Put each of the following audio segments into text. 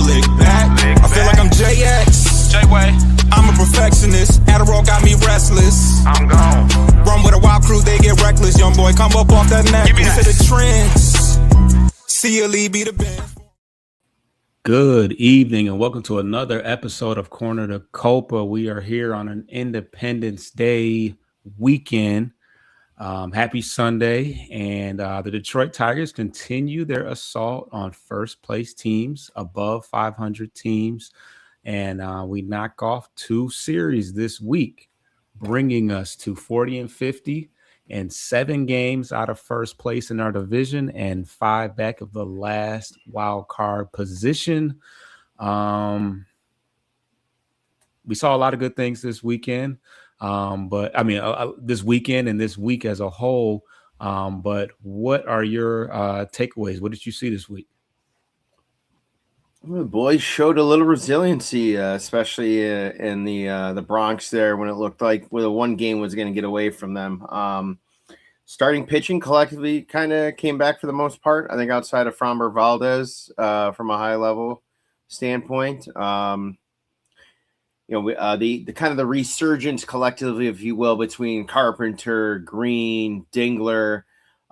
lick back. I feel like I'm JX. J-Way. I'm a perfectionist. Adderall got me restless. I'm gone. Run with a wild crew, they get reckless. Young boy, come up off that neck. Give me that. To the trends. See a lead, be the band. Good evening and welcome to another episode of Corner to Copa. We are here on an Independence Day weekend. Happy Sunday. And the Detroit Tigers continue their assault on first place teams, above 500 teams. And we knock off 2 series this week, bringing us to 40-50 and 7 games out of first place in our division and 5 back of the last wild card position. We saw a lot of good things this weekend, this weekend and this week as a whole. But what are your takeaways? What did you see this week? The boys showed a little resiliency, especially in the Bronx there when it looked like the one game was going to get away from them. Starting pitching collectively kind of came back for the most part. I think outside of Framber Valdez from a high level standpoint. The kind of the resurgence collectively, if you will, between Carpenter, Green, Dingler.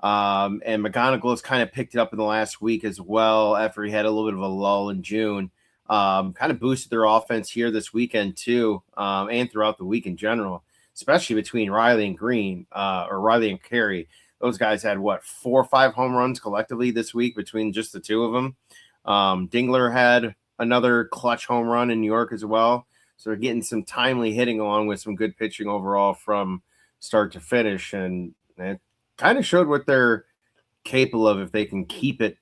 And McGonigal has kind of picked it up in the last week as well after he had a little bit of a lull in June. Kind of boosted their offense here this weekend too, and throughout the week in general, especially between Riley and Green, or Riley and Carey. Those guys had 4 or 5 home runs collectively this week between just the 2 of them. Dingler had another clutch home run in New York as well. So they're getting some timely hitting along with some good pitching overall from start to finish. And it kind of showed what they're capable of if they can keep it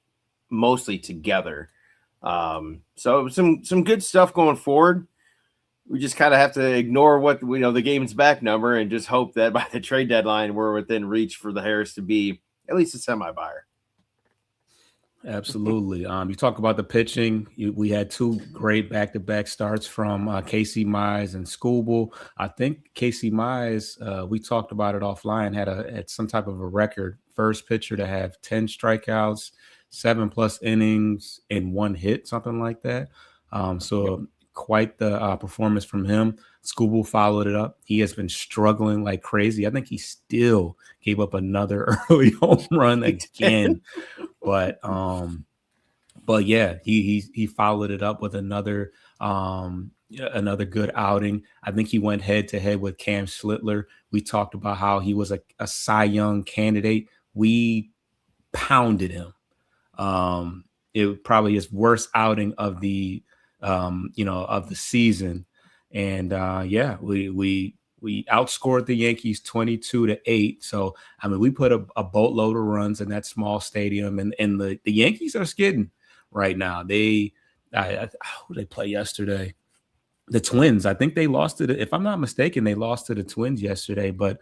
mostly together. So some good stuff going forward. We just kind of have to ignore what the game's back number and just hope that by the trade deadline we're within reach for the Harris to be at least a semi-buyer. Absolutely. You talk about the pitching. We had 2 great back-to-back starts from Casey Mize and Skubal. I think Casey Mize, we talked about it offline, had some type of a record. First pitcher to have 10 strikeouts, 7+ innings, and 1 hit, something like that. Quite the performance from him. Skubal followed it up. He has been struggling like crazy. I think he still gave up another early home run again. But yeah, he followed it up with another good outing. I think he went head to head with Cam Schlittler. We talked about how he was a Cy Young candidate. We pounded him. It was probably his worst outing of the season. And we outscored the Yankees 22-8. So, we put a boatload of runs in that small stadium, and the Yankees are skidding right now. Who they play yesterday? The Twins. I think they lost it. If I'm not mistaken, they lost to the Twins yesterday, but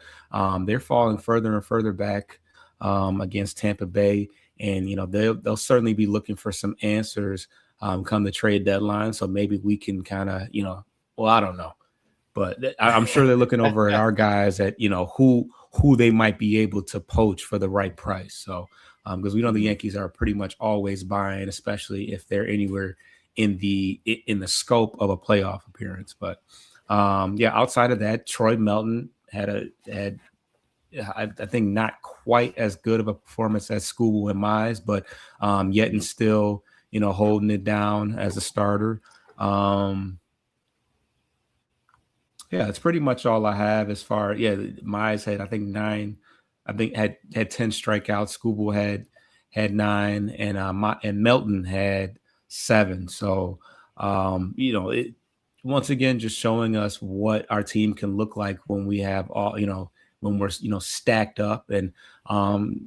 they're falling further and further back against Tampa Bay. And, they'll certainly be looking for some answers come the trade deadline. So maybe we can kind of, I don't know. But I'm sure they're looking over at our guys at, who they might be able to poach for the right price. So because we know the Yankees are pretty much always buying, especially if they're anywhere in the scope of a playoff appearance. But outside of that, Troy Melton had I think not quite as good of a performance as Skubal and Mize, but yet and still, holding it down as a starter. It's pretty much all I have as far. Mize had, I think, 9. I think had 10 strikeouts. Skubal had 9, and Melton had 7. So, it once again just showing us what our team can look like when we have all, when we're stacked up, and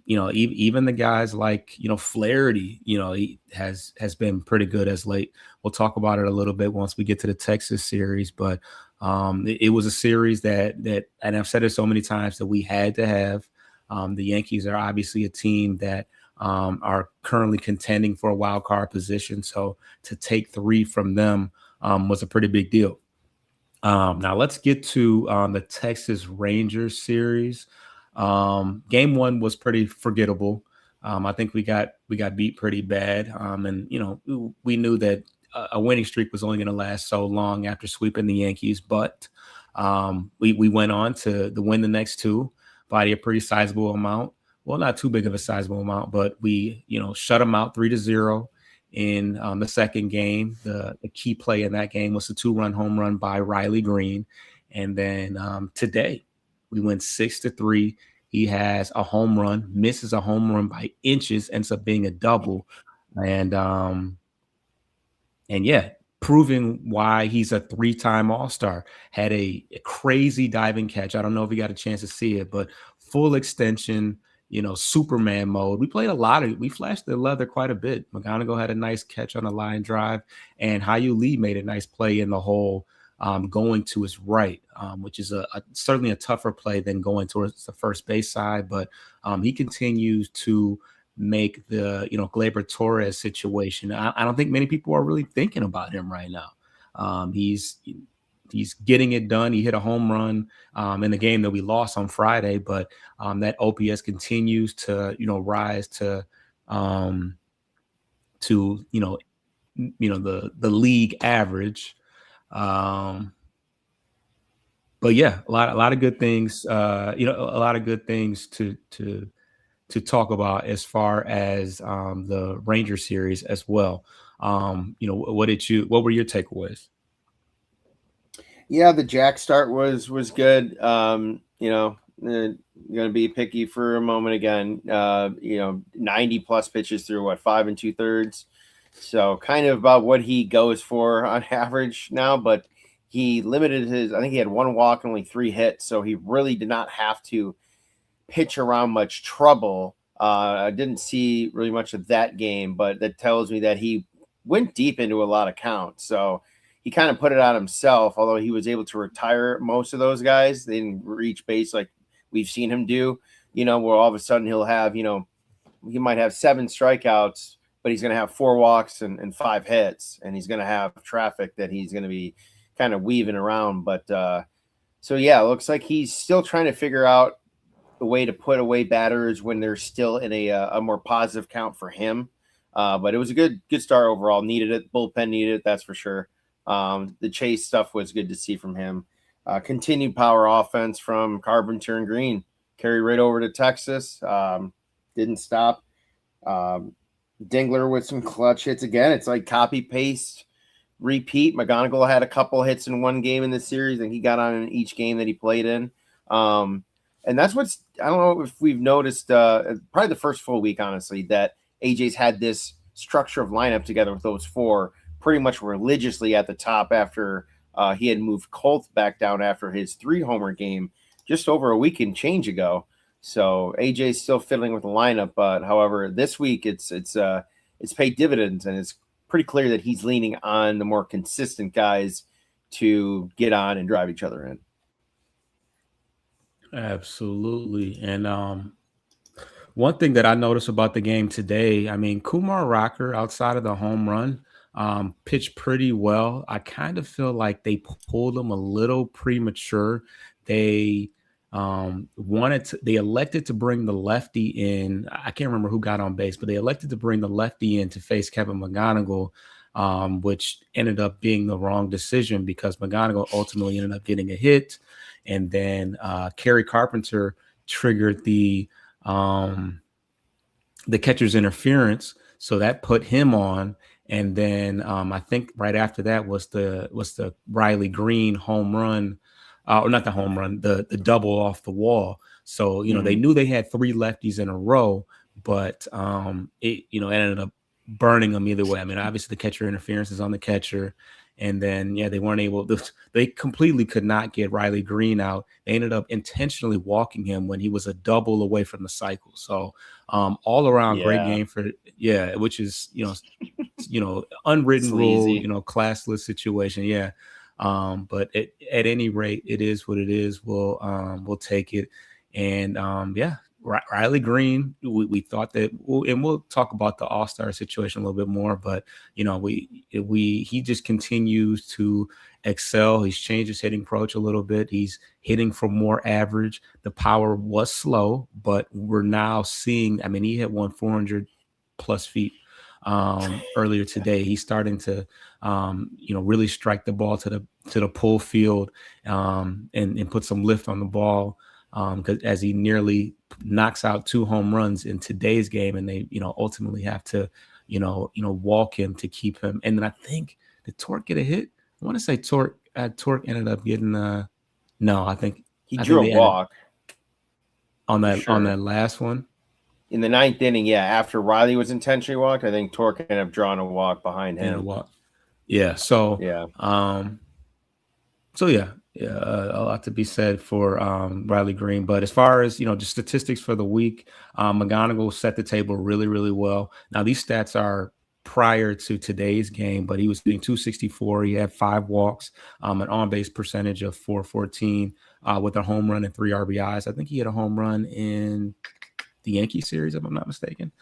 even the guys like Flaherty, he has been pretty good as late. We'll talk about it a little bit once we get to the Texas series, but it was a series that and I've said it so many times that we had to have. The Yankees are obviously a team that are currently contending for a wild card position, so to take 3 from them was a pretty big deal. Now let's get to the Texas Rangers series. Game 1 was pretty forgettable. I think we got beat pretty bad. And we knew that a winning streak was only going to last so long after sweeping the Yankees, but we went on to win the next two by a pretty sizable amount. Well, not too big of a sizable amount, but we, shut them out 3-0 in the second game. The key play in that game was the 2-run home run by Riley Green. And then today we went 6-3. He has a home run, misses a home run by inches, ends up being a double. And yeah, proving why he's a 3-time All-Star. Had a crazy diving catch. I don't know if you got a chance to see it, but full extension, Superman mode. We flashed the leather quite a bit. McGonigal had a nice catch on a line drive, and Hyu Lee made a nice play in the hole, going to his right, which is certainly a tougher play than going towards the first base side. But he continues to make the Gleyber Torres situation. I don't think many people are really thinking about him right now. He's getting it done. He hit a home run in the game that we lost on Friday, but that OPS continues to rise to the league average. But yeah, a lot of good things. A lot of good things to talk about as far as the Ranger series as well. What were your takeaways? Yeah, the Jack start was good. Going to be picky for a moment again. 90 plus pitches through 5 2/3. So kind of about what he goes for on average now, but he limited I think he had 1 walk and only 3 hits. So he really did not have to pitch around much trouble. I didn't see really much of that game, but that tells me that he went deep into a lot of counts. So he kind of put it on himself, although he was able to retire most of those guys. They didn't reach base like we've seen him do, where all of a sudden he'll have, he might have 7 strikeouts, but he's going to have 4 walks and 5 hits, and he's going to have traffic that he's going to be kind of weaving around. But so, yeah, it looks like he's still trying to figure out a way to put away batters when they're still in a more positive count for him. But it was a good start overall. Needed it. Bullpen needed it, that's for sure. The chase stuff was good to see from him. Continued power offense from Carpenter and Green. Carried right over to Texas. Didn't stop. Dingler with some clutch hits again. It's like copy, paste, repeat. McGonigal had a couple hits in one game in this series, and he got on in each game that he played in. And that's I don't know if we've noticed, probably the first full week, honestly, that AJ's had this structure of lineup together with those 4 pretty much religiously at the top after he had moved Colt back down after his 3-homer game just over a week and change ago. So AJ's still fiddling with the lineup, but however, this week it's paid dividends, and it's pretty clear that he's leaning on the more consistent guys to get on and drive each other in. Absolutely. And one thing that I noticed about the game today, Kumar Rocker, outside of the home run, pitched pretty well. I kind of feel like they pulled him a little premature. They elected to bring the lefty in. I can't remember who got on base, but they elected to bring the lefty in to face Kevin McGonigal, which ended up being the wrong decision because McGonigal ultimately ended up getting a hit. And then Kerry Carpenter triggered the catcher's interference, so that put him on. And then I think right after that was the Riley Green home run, or not the home run, the double off the wall. So they knew they had 3 lefties in a row, but it ended up burning them either way. Obviously the catcher interference is on the catcher. And then, they weren't able to, they completely could not get Riley Green out. They ended up intentionally walking him when he was a double away from the cycle. So all around great game which is, unwritten rule, classless situation. Yeah. But at any rate, it is what it is. We'll take it. And Riley Green, we thought that, and we'll talk about the All-Star situation a little bit more, but he just continues to excel. He's changed his hitting approach a little bit. He's hitting for more average. The power was slow, but we're now seeing, he hit 400 plus feet earlier today. He's starting to, really strike the ball to the pull field, and put some lift on the ball. Because as he nearly knocks out 2 home runs in today's game, and they, ultimately have to, walk him to keep him. And then I think, did Torque get a hit? I want to say Torque ended up getting no, I think he drew a walk on that last one in the 9th inning. Yeah, after Riley was intentionally walked, I think Torque ended up drawing a walk behind him. Yeah. So yeah. A lot to be said for Riley Green. But as far as, just statistics for the week, McGonigal set the table really, really well. Now, these stats are prior to today's game, but he was hitting .264. He had 5 walks, an on-base percentage of .414, with a home run and 3 RBIs. I think he had a home run in the Yankee series, if I'm not mistaken.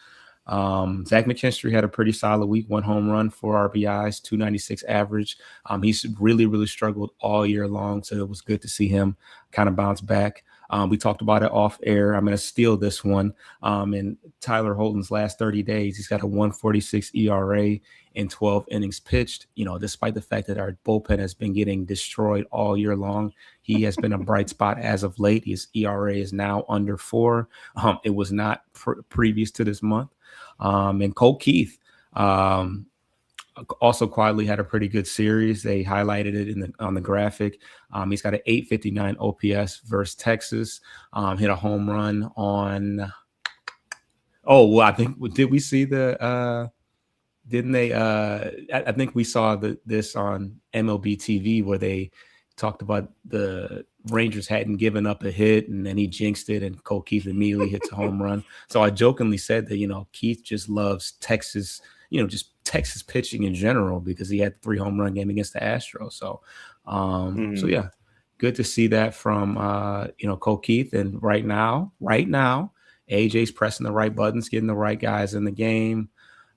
Zach McKinstry had a pretty solid week, 1 home run, 4 RBIs, .296 average. He's really, really struggled all year long, so it was good to see him kind of bounce back. We talked about it off air. I'm going to steal this one. In Tyler Holton's last 30 days, he's got a 1.46 ERA in 12 innings pitched. Despite the fact that our bullpen has been getting destroyed all year long, he has been a bright spot as of late. His ERA is now under 4. It was not previous to this month. And Cole Keith also quietly had a pretty good series. They highlighted it on the graphic. He's got an .859 OPS versus Texas. Hit a home run on. I think, did we see the? Didn't they? I think we saw this on MLB TV where they talked about the Rangers hadn't given up a hit, and then he jinxed it, and Cole Keith immediately hits a home run. So I jokingly said that, Keith just loves Texas, just Texas pitching in general, because he had the 3 home run game against the Astros. So, so yeah, good to see that from, Cole Keith. And right now, AJ's pressing the right buttons, getting the right guys in the game.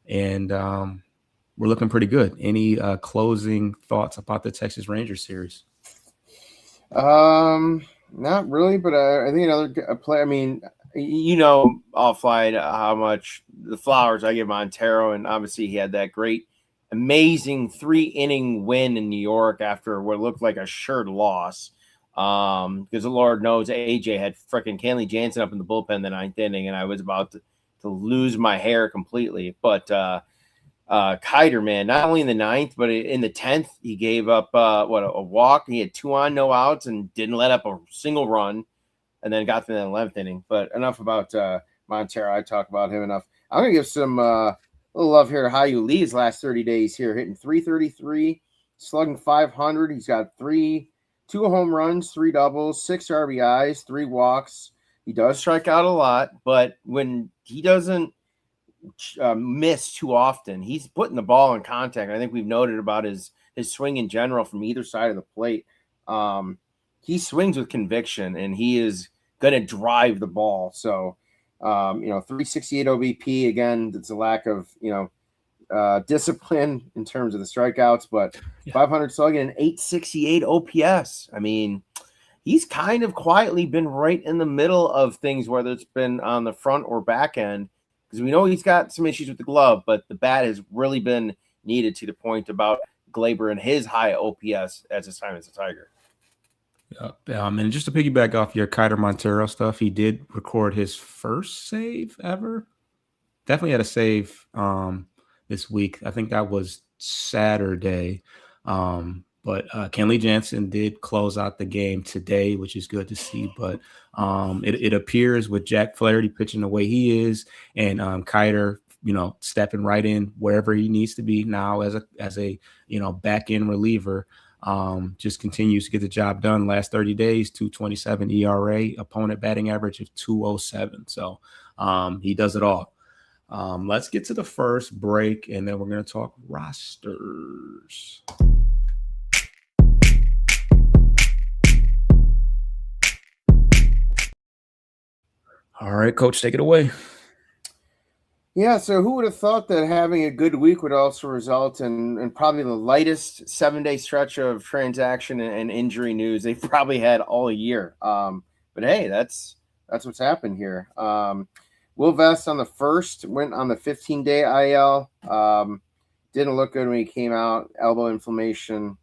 And we're looking pretty good. Any closing thoughts about the Texas Rangers series? Not really, but I think another play. I mean, offline how much the flowers I give Montero, and obviously he had that great, amazing 3-inning win in New York after what looked like a sure loss. Because the Lord knows AJ had freaking Kenley Jansen up in the bullpen in the 9th inning, and I was about to lose my hair completely. But Kiter, man, not only in the 9th, but in the 10th, he gave up a walk. He had 2 on, no outs, and didn't let up a single run, and then got to the 11th inning. But enough about Montero. I talk about him enough. I'm gonna give some little love here to Hyu Lee's last 30 days here, hitting .333, slugging .500. He's got 2 home runs, 3 doubles, 6 RBIs, 3 walks. He does strike out a lot, but when he doesn't miss too often, he's putting the ball in contact. I think we've noted about his swing in general from either side of the plate. He swings with conviction, and he is going to drive the ball. So, 368 OBP, again, it's a lack of, discipline in terms of the strikeouts, but 500 slugging and 868 OPS. I mean, he's kind of quietly been right in the middle of things, whether it's been on the front or back end, because we know he's got some issues with the glove, but the bat has really been needed, to the point about Glaber and his high OPS as his time as a Tiger. And just to piggyback off your Kiter Montero stuff, he did record his first save ever. Definitely had a save this week. I think that was Saturday. But Kenley Jansen did close out the game today, which is good to see. But it appears with Jack Flaherty pitching the way he is, and Kiter, stepping right in wherever he needs to be now as a back end reliever, just continues to get the job done. Last 30 days, 2.27 ERA, opponent batting average of 2.07. So he does it all. Let's get to the first break, and then we're going to talk rosters. All right, Coach, take it away. Yeah, so who would have thought that having a good week would also result in probably the lightest 7-day stretch of transaction and injury news they've probably had all year. But hey, that's what's happened here. Will Vest on the 1st went on the 15-day IL. Didn't look good when he came out. Elbow inflammation.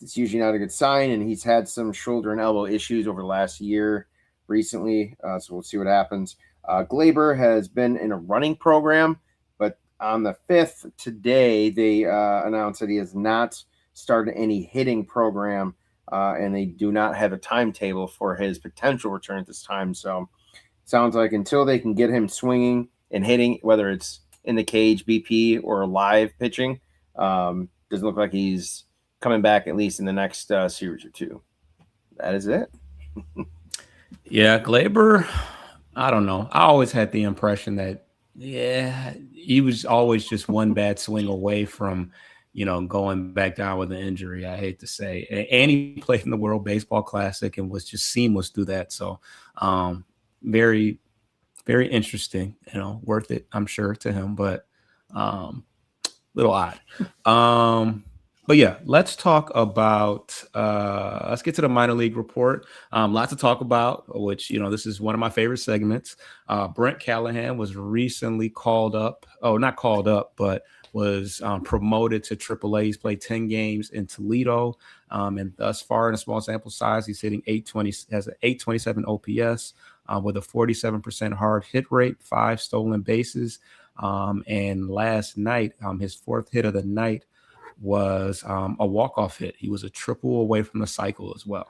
It's usually not a good sign, and he's had some shoulder and elbow issues over the last year recently, so we'll see what happens. Glaber has been in a running program, but on the 5th today, they announced that he has not started any hitting program, and they do not have a timetable for his potential return at this time. So sounds like until they can get him swinging and hitting, whether it's in the cage, BP, or live pitching, doesn't look like he's coming back at least in the next series or two. That is it. Yeah, Glaber, I don't know. I always had the impression that, he was always just one bad swing away from, going back down with an injury, I hate to say. And he played in the World Baseball Classic and was just seamless through that. So very, very interesting, worth it, I'm sure, to him, but little odd. But yeah, let's talk about, let's get to the minor league report. Lots to talk about, which, this is one of my favorite segments. Brent Callahan was recently but was promoted to AAA. He's played 10 games in Toledo. And thus far in a small sample size, he's hitting has an 827 OPS with a 47% hard hit rate, 5 stolen bases. And last night, his 4th hit of the night was a walk-off hit. He was a triple away from the cycle as well.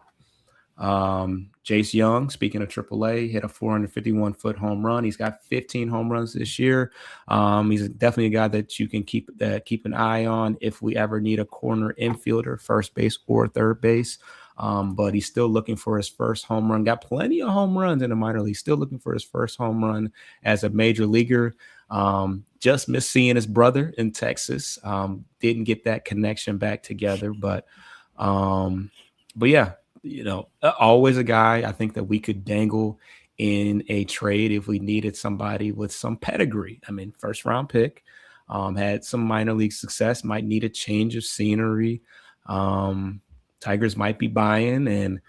Jace Young, speaking of AAA, hit a 451-foot home run. He's got 15 home runs this year. He's definitely a guy that you can keep an eye on if we ever need a corner infielder, first base or third base. But he's still looking for his first home run. Got plenty of home runs in the minor league. Still looking for his first home run as a major leaguer. Just missed seeing his brother in Texas. Didn't get that connection back together, but yeah, always a guy I think that we could dangle in a trade if we needed somebody with some pedigree. I mean, 1st round pick, had some minor league success, might need a change of scenery. Tigers might be buying, and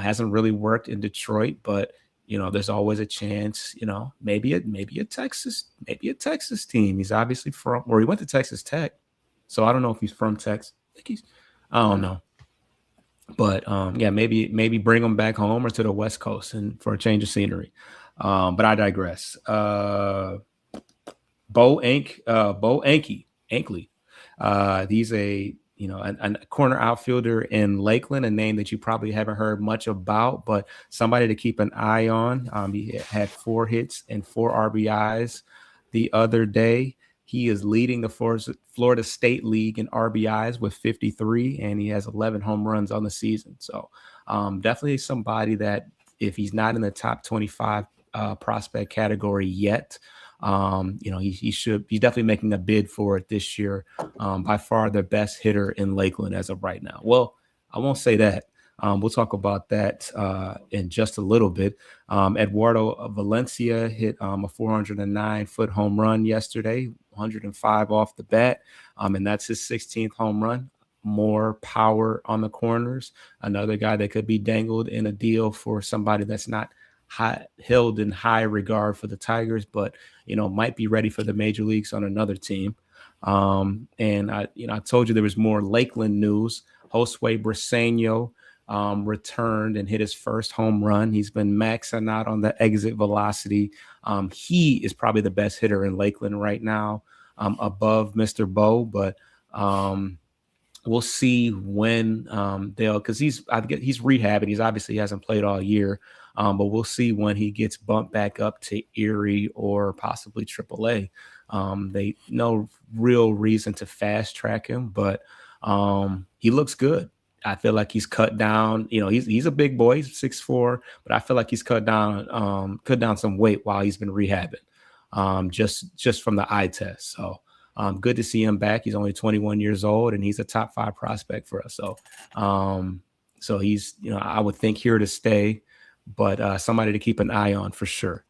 hasn't really worked in Detroit, but there's always a chance, maybe a Texas team. He's obviously he went to Texas Tech. So I don't know if he's from Texas. I don't know. But yeah, maybe bring him back home or to the West Coast and for a change of scenery. But I digress. Bo Ankley. He's a corner outfielder in Lakeland, a name that you probably haven't heard much about, but somebody to keep an eye on. He had 4 hits and 4 RBIs the other day. He is leading the Florida State League in RBIs with 53, and he has 11 home runs on the season. So definitely somebody that if he's not in the top 25 prospect category yet, he's definitely making a bid for it this year. By far the best hitter in Lakeland as of right now. Well, I won't say that. We'll talk about that in just a little bit. Eduardo Valencia hit a 409-foot home run yesterday, 105 off the bat, and that's his 16th home run. More power on the corners. Another guy that could be dangled in a deal for somebody that's not held in high regard for the Tigers, but might be ready for the major leagues on another team. And I told you there was more Lakeland news. Josue Briseño returned and hit his first home run. He's been maxing out on the exit velocity. He is probably the best hitter in Lakeland right now, above Mr. Bo, but we'll see when because he's rehabbing. He's obviously hasn't played all year, but we'll see when he gets bumped back up to Erie or possibly AAA. They no real reason to fast track him, but he looks good. I feel like he's cut down. He's a big boy. He's 6'4", but I feel like he's cut down some weight while he's been rehabbing, just from the eye test. So good to see him back. He's only 21 years old, and he's a top 5 prospect for us. So he's I would think here to stay, but somebody to keep an eye on for sure.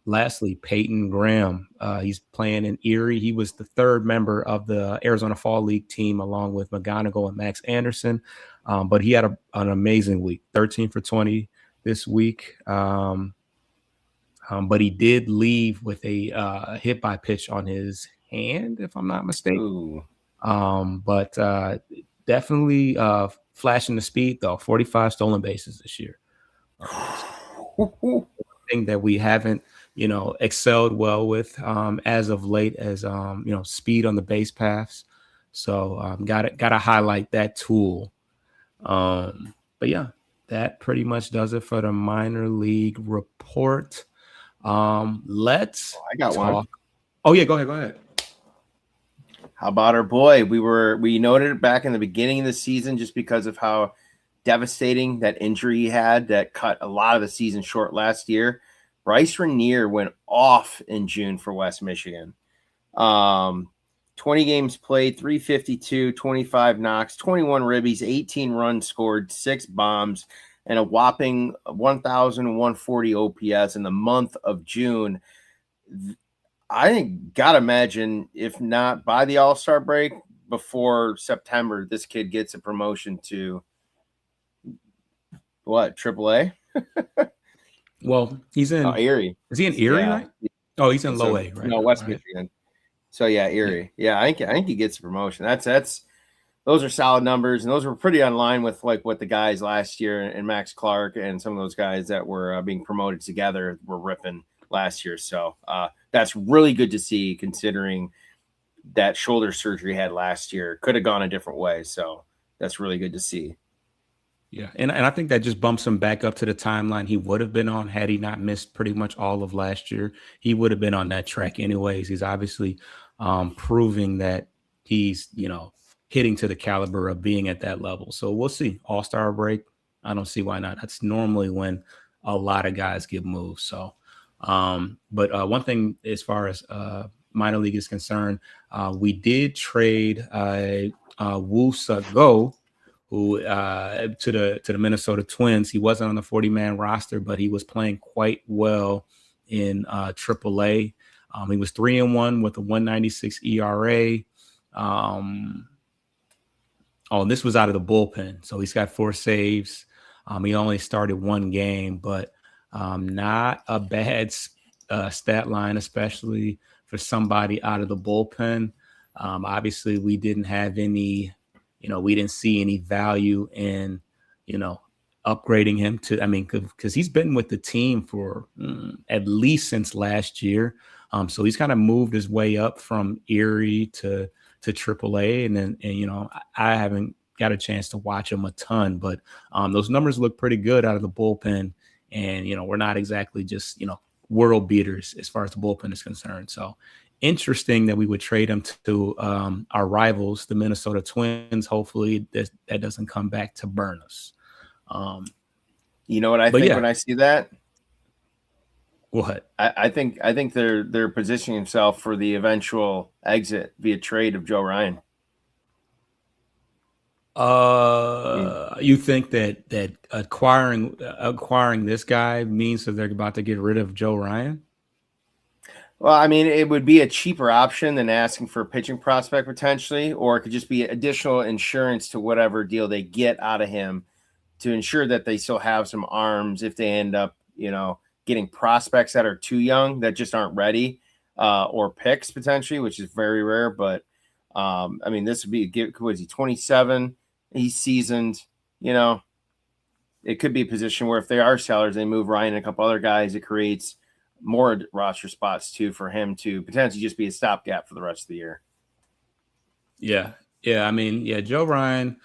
Lastly, Peyton Graham. He's playing in Erie. He was the 3rd member of the Arizona Fall League team along with McGonigal and Max Anderson. But he had an amazing week, 13 for 20 this week. but he did leave with a hit by pitch on his hand, if I'm not mistaken. Ooh. But definitely flashing the speed though. 45 stolen bases this year. Thing that we haven't, excelled well with as of late, as speed on the base paths. So gotta highlight that tool. But yeah, that pretty much does it for the minor league report. Let's I got talk. one. Oh yeah, go ahead. How about our boy? We noted it back in the beginning of the season just because of how devastating that injury he had that cut a lot of the season short last year. Bryce Renier went off in June for West Michigan. 20 games played, 352, 25 knocks, 21 ribbies, 18 runs scored, 6 bombs, and a whopping 1,140 OPS in the month of June. I think, gotta imagine, if not by the All-Star break, before September, this kid gets a promotion to what, AAA? Well, he's in Erie. Is he in Erie, right? Oh, he's in Low A, right? No, West Michigan. So yeah, Erie. Yeah, I think he gets a promotion. Those are solid numbers, and those were pretty on line with like what the guys last year and Max Clark and some of those guys that were being promoted together were ripping last year. So that's really good to see, considering that shoulder surgery he had last year. Could have gone a different way. So that's really good to see. Yeah, and I think that just bumps him back up to the timeline he would have been on had he not missed pretty much all of last year. He would have been on that track anyways. He's obviously proving that he's, hitting to the caliber of being at that level. So we'll see. All-Star break, I don't see why not. That's normally when a lot of guys get moved. So, but one thing as far as minor league is concerned, we did trade Woo Suk-go, who to the Minnesota Twins. He wasn't on the 40-man roster, but he was playing quite well in AAA. He was 3-1 with a 1.96 ERA. This was out of the bullpen, so he's got 4 saves. He only started 1 game, but not a bad stat line, especially for somebody out of the bullpen. Obviously, we didn't have any. We didn't see any value in, upgrading him because he's been with the team for at least since last year. So he's kind of moved his way up from Erie to AAA. And I haven't got a chance to watch him a ton, but those numbers look pretty good out of the bullpen. And, we're not exactly just, world beaters as far as the bullpen is concerned. So interesting that we would trade him to our rivals, the Minnesota Twins. Hopefully that doesn't come back to burn us. You know what I think when I see that? What? I think they're positioning himself for the eventual exit via trade of Joe Ryan. You think that acquiring this guy means that they're about to get rid of Joe Ryan? Well, I mean, it would be a cheaper option than asking for a pitching prospect potentially, or it could just be additional insurance to whatever deal they get out of him to ensure that they still have some arms if they end up, getting prospects that are too young, that just aren't ready, or picks potentially, which is very rare. But, this would be, was he 27? He's seasoned, it could be a position where if they are sellers, they move Ryan and a couple other guys. It creates more roster spots too for him to potentially just be a stopgap for the rest of the year. Yeah. Joe Ryan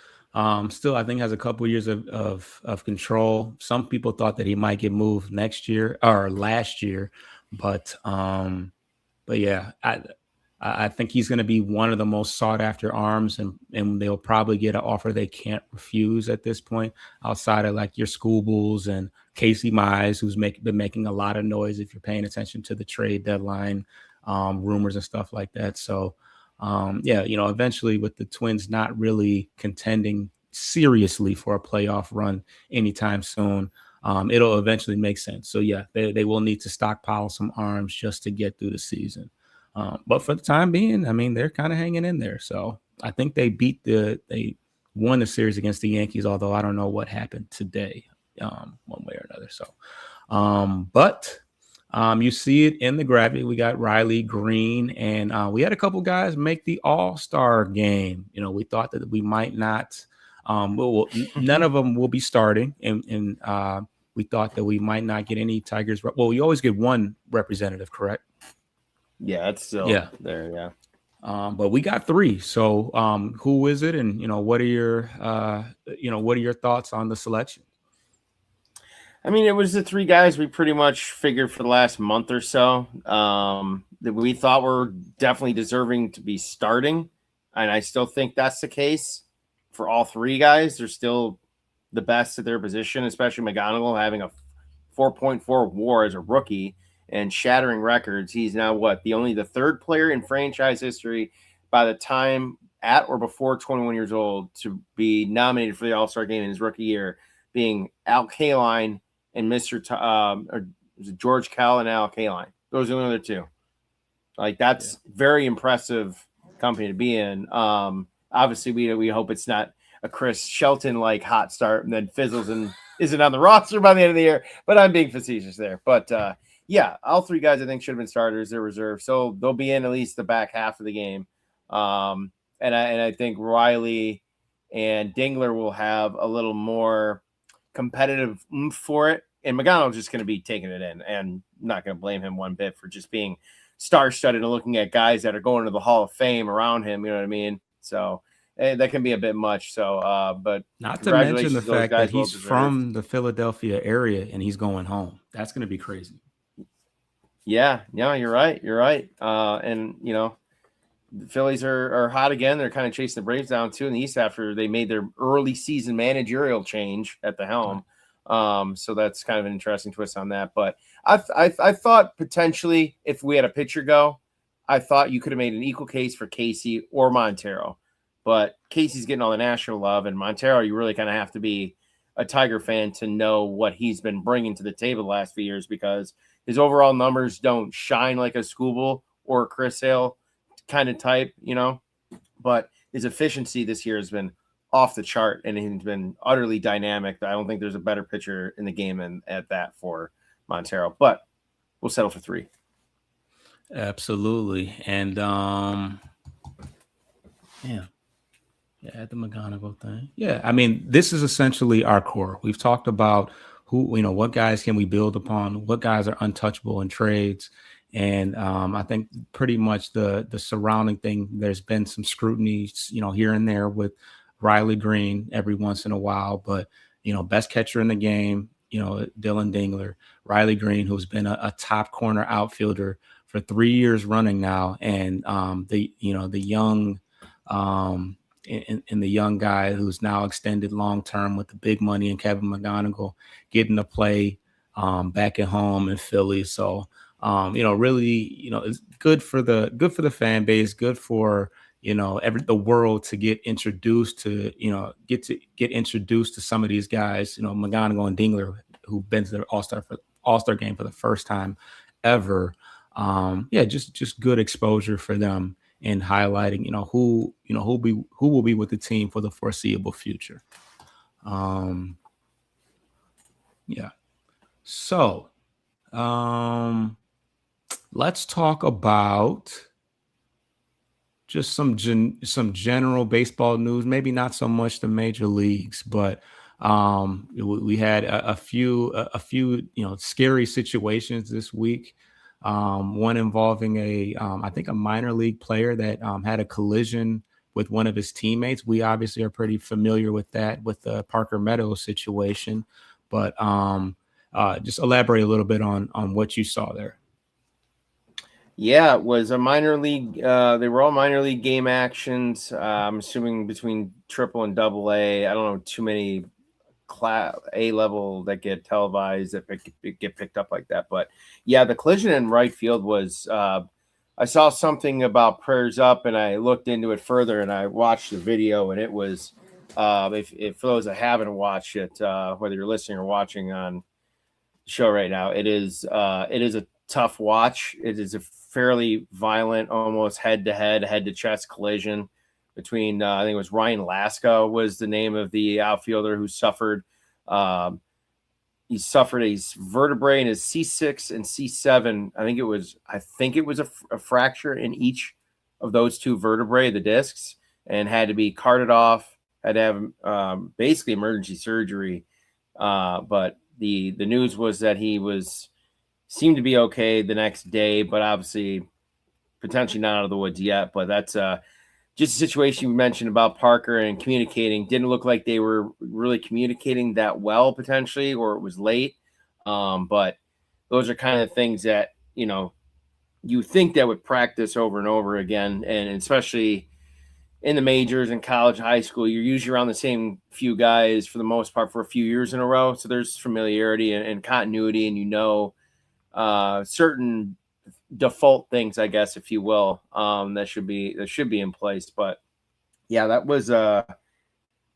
still, I think, has a couple years of control. Some people thought that he might get moved next year or last year, but yeah, I think he's going to be one of the most sought after arms, and they'll probably get an offer they can't refuse at this point, outside of like your Skubals and Casey Mize, who's been making a lot of noise if you're paying attention to the trade deadline rumors and stuff like that. So, eventually with the Twins not really contending seriously for a playoff run anytime soon, it'll eventually make sense. So, yeah, they will need to stockpile some arms just to get through the season. But for the time being, they're kind of hanging in there. So I think they won the series against the Yankees, although I don't know what happened today, one way or another. So, but You see it in the graphic. We got Riley Green, and we had a couple guys make the All-Star game. We thought that we might not. None of them will be starting, and we thought that we might not get any Tigers. Well, you always get one representative, correct? Yeah, it's still there. Yeah. But we got 3. So who is it? And what are your thoughts on the selection? I mean, it was the 3 guys we pretty much figured for the last month or so that we thought were definitely deserving to be starting. And I still think that's the case for all 3 guys. They're still the best at their position, especially McGonigal having a 4.4 WAR as a rookie and shattering records. He's now only the 3rd player in franchise history by the time at or before 21 years old to be nominated for the All-Star game in his rookie year, being Al Kaline and or was it George Kell and Al Kaline. Those are the other 2. Like, that's very impressive company to be in. Obviously, we hope it's not a Chris Shelton like hot start and then fizzles and isn't on the roster by the end of the year. But I'm being facetious there. But yeah, all 3 guys I think should have been starters. They're reserved, so they'll be in at least the back half of the game. And I think Riley and Dingler will have a little more competitive oomph for it. And McGonigal's just going to be taking it in, and I'm not going to blame him one bit for just being star-studded and looking at guys that are going to the Hall of Fame around him. You know what I mean? So that can be a bit much. So, but not to mention the fact that he's from the Philadelphia area and he's going home. That's going to be crazy. Yeah, you're right. You're right. And the Phillies are hot again. They're kind of chasing the Braves down too in the East after they made their early season managerial change at the helm. So that's kind of an interesting twist on that. But I thought potentially if we had a pitcher go, I thought you could have made an equal case for Casey or Montero. But Casey's getting all the national love, and Montero, you really kind of have to be a Tiger fan to know what he's been bringing to the table the last few years, because his overall numbers don't shine like a Skubal or a Chris Sale kind of type, but his efficiency this year has been off the chart, and he's been utterly dynamic. I don't think there's a better pitcher in the game at that for Montero, but we'll settle for 3. Absolutely. And at the McGonigal thing. Yeah, I mean, this is essentially our core. We've talked about what guys can we build upon, what guys are untouchable in trades. And I think pretty much the surrounding thing, there's been some scrutiny, here and there with Riley Green every once in a while. But, best catcher in the game, Dylan Dingler, Riley Green, who's been a top corner outfielder for 3 years running now. And the young and the young guy who's now extended long-term with the big money, and Kevin McGonigal getting to play back at home in Philly. So, really, it's good for the fan base, good for, the world to get introduced to, get introduced to some of these guys, McGonigal and Dingler, who've been to the All-Star game for the first time ever. Just good exposure for them. And highlighting, who will be with the team for the foreseeable future. So, let's talk about just some general baseball news. Maybe not so much the major leagues, but we had a few scary situations this week. One involving I think a minor league player that had a collision with one of his teammates. We obviously are pretty familiar with that, with the Parker Meadows situation, but just elaborate a little bit on what you saw there. Yeah, it was a minor league. They were all minor league game actions. I'm assuming between triple and double A. I don't know too many class A level that get televised that get picked up like that. But yeah, the collision in right field was, I saw something about prayers up and I looked into it further and I watched the video, and it was, if for those that haven't watched it, whether you're listening or watching on the show right now, it is a tough watch. It is a fairly violent, almost head to chest collision between, I think it was Ryan Laska was the name of the outfielder who suffered he suffered a vertebrae in his C6 and C7. I think it was a fracture in each of those two vertebrae, the discs, and had to be carted off. Had to have basically emergency surgery. But the news was that he seemed to be okay the next day, but obviously potentially not out of the woods yet. But that's just a situation you mentioned about Parker and communicating. Didn't look like they were really communicating that well, potentially, or it was late. But those are kind of things that, you think that would practice over and over again. And especially in the majors and college, high school, you're usually around the same few guys for the most part for a few years in a row. So there's familiarity and continuity, and certain default things, I guess, if you will, that should be in place. But yeah, that was a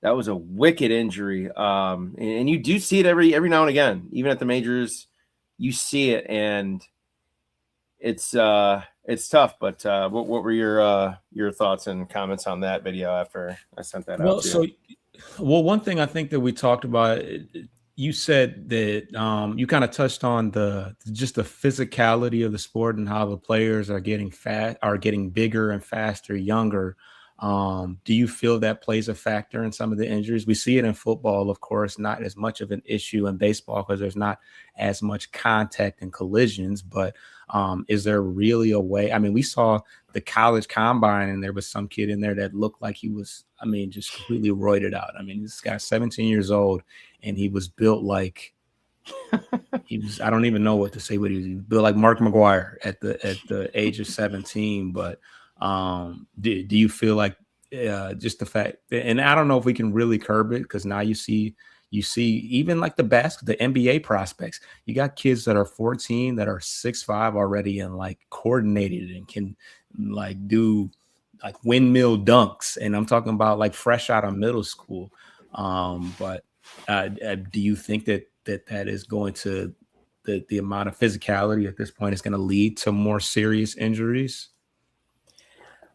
wicked injury. And you do see it every now and again, even at the majors, you see it, and it's tough. But what were your thoughts and comments on that video after I sent that out to you? One thing I think that we talked about, you said that you kind of touched on just the physicality of the sport and how the players are getting bigger and faster, younger. Do you feel that plays a factor in some of the injuries? We see it in football, of course, not as much of an issue in baseball because there's not as much contact and collisions. But is there really a way? I mean, we saw the college combine, and there was some kid in there that looked like he was, just completely roided out. I mean, this guy's 17 years old, and he was built like I don't even know what to say, but he was built like Mark McGwire at the age of 17. But do you feel like just the fact, and I don't know if we can really curb it, because now you see even like the NBA prospects, you got kids that are 14 that are 6'5" already and like coordinated and can like do like windmill dunks, and I'm talking about like fresh out of middle school. But do you think that is going to the amount of physicality at this point is going to lead to more serious injuries?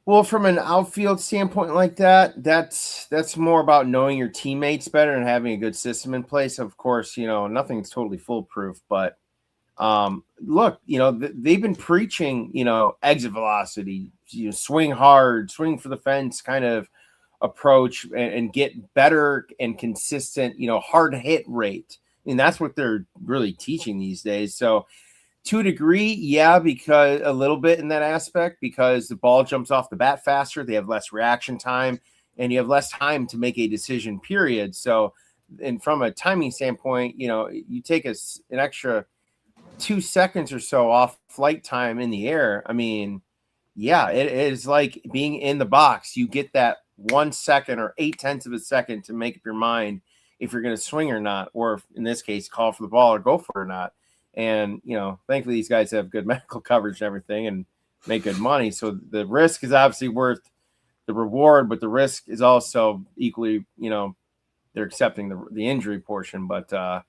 Well, from an outfield standpoint like that's more about knowing your teammates better and having a good system in place. Of course, nothing's totally foolproof, but look, they've been preaching, exit velocity, swing hard, swing for the fence kind of approach, and get better and consistent, hard hit rate. I mean, that's what they're really teaching these days. So to a degree, yeah, because a little bit in that aspect, because the ball jumps off the bat faster, they have less reaction time, and you have less time to make a decision, period. So, and from a timing standpoint, you take an extra 2 seconds or so off flight time in the air. I mean, yeah, it is like being in the box. You get that 1 second or 0.8 of a second to make up your mind if you're going to swing or not, or if, in this case, call for the ball or go for it or not. And, thankfully these guys have good medical coverage and everything and make good money. So the risk is obviously worth the reward, but the risk is also equally, they're accepting the injury portion. But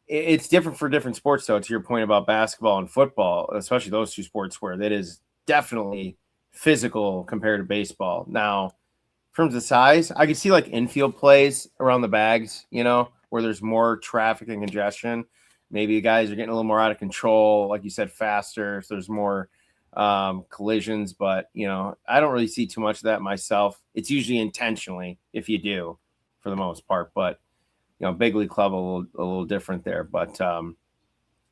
it's different for different sports, though, to your point about basketball and football, especially those two sports where that is definitely physical compared to baseball. Now, in terms of size, I can see like infield plays around the bags, where there's more traffic and congestion. Maybe the guys are getting a little more out of control, like you said, faster. So there's more collisions, but I don't really see too much of that myself. It's usually intentionally, if you do, for the most part. But big league club a little different there. But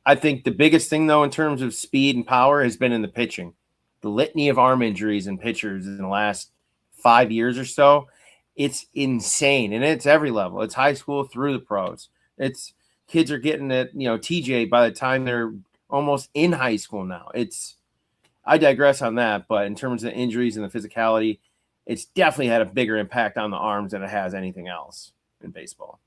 I think the biggest thing, though, in terms of speed and power, has been in the pitching. The litany of arm injuries in pitchers in the last 5 years or so, it's insane, and it's every level. It's high school through the pros. It's kids are getting it, TJ by the time they're almost in high school now. I digress on that, but in terms of injuries and the physicality, it's definitely had a bigger impact on the arms than it has anything else in baseball.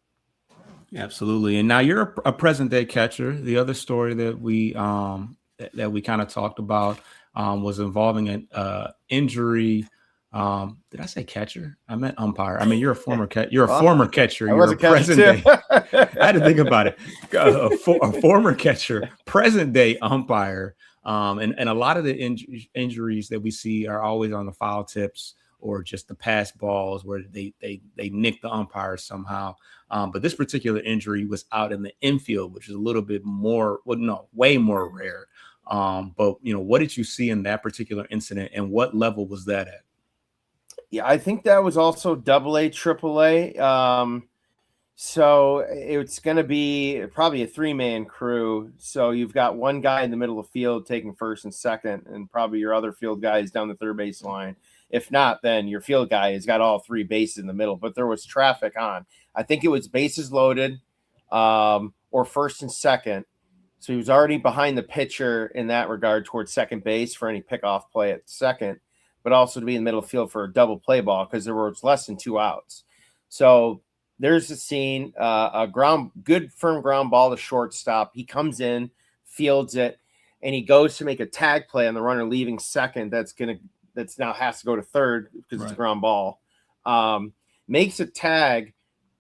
Absolutely. And now you're a present day catcher. The other story that we kind of talked about was involving an injury. Did I say catcher? I meant umpire. I mean, you're a former former catcher. You're a present day. I had to think about it. A former catcher, present day umpire. And a lot of the injuries that we see are always on the foul tips or just the pass balls where they nick the umpire somehow. But this particular injury was out in the infield, which is a little bit more, way more rare. But what did you see in that particular incident, and what level was that at? Yeah, I think that was also AA, AAA. So it's going to be probably a 3-man crew. So you've got one guy in the middle of the field taking first and second, and probably your other field guy is down the third base line. If not, then your field guy has got all 3 bases in the middle. But there was traffic on. I think it was bases loaded or first and second. So he was already behind the pitcher in that regard towards second base for any pickoff play at second, but also to be in the middle of the field for a double play ball because there was less than 2 outs. So there's a scene, good firm ground ball to shortstop. He comes in, fields it, and he goes to make a tag play on the runner leaving second. That's now has to go to third because it's a ground ball. Makes a tag,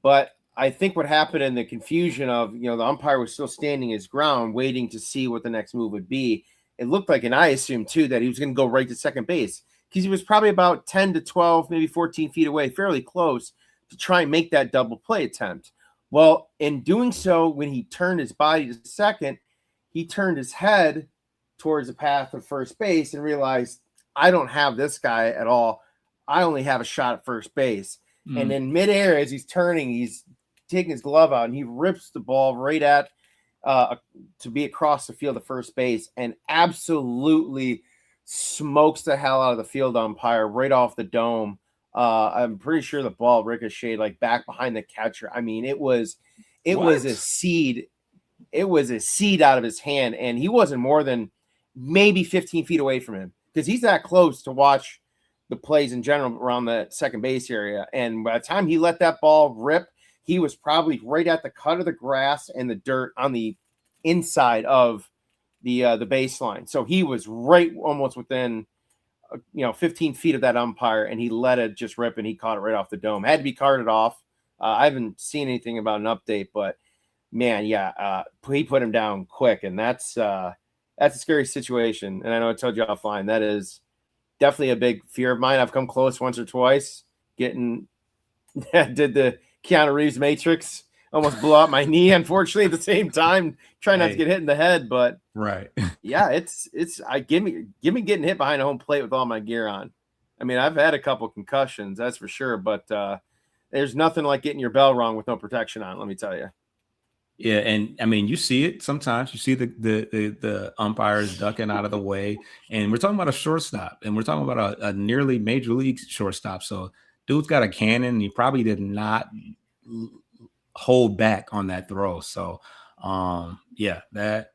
but I think what happened in the confusion of, the umpire was still standing his ground, waiting to see what the next move would be. It looked like, and I assumed too, that he was going to go right to second base because he was probably about 10 to 12, maybe 14 feet away, fairly close, to try and make that double play attempt. Well, in doing so, when he turned his body to second, he turned his head towards the path of first base and realized, I don't have this guy at all. I only have a shot at first base. And in midair, as he's turning, he's taking his glove out and he rips the ball right at to be across the field of first base and absolutely smokes the hell out of the field umpire right off the dome. I'm pretty sure the ball ricocheted like back behind the catcher. I mean, it was a seed. It was a seed out of his hand, and he wasn't more than maybe 15 feet away from him because he's that close to watch the plays in general around the second base area. And by the time he let that ball rip, he was probably right at the cut of the grass and the dirt on the inside of the baseline. So he was right almost within 15 feet of that umpire, and he let it just rip, and he caught it right off the dome. Had to be carted off. I haven't seen anything about an update, but man, he put him down quick, and that's a scary situation. And I know I told you offline, that is definitely a big fear of mine. I've come close once or twice did the Keanu Reeves Matrix, almost blew out my knee, unfortunately, at the same time, trying not to get hit in the head. But right. Yeah, give me getting hit behind a home plate with all my gear on. I mean, I've had a couple concussions, that's for sure, but there's nothing like getting your bell wrong with no protection on, let me tell you. Yeah, and I mean, you see it sometimes. You see the umpires ducking out of the way, and we're talking about a shortstop, and we're talking about a nearly major league shortstop. So, dude's got a cannon, and he probably did not hold back on that throw. So, that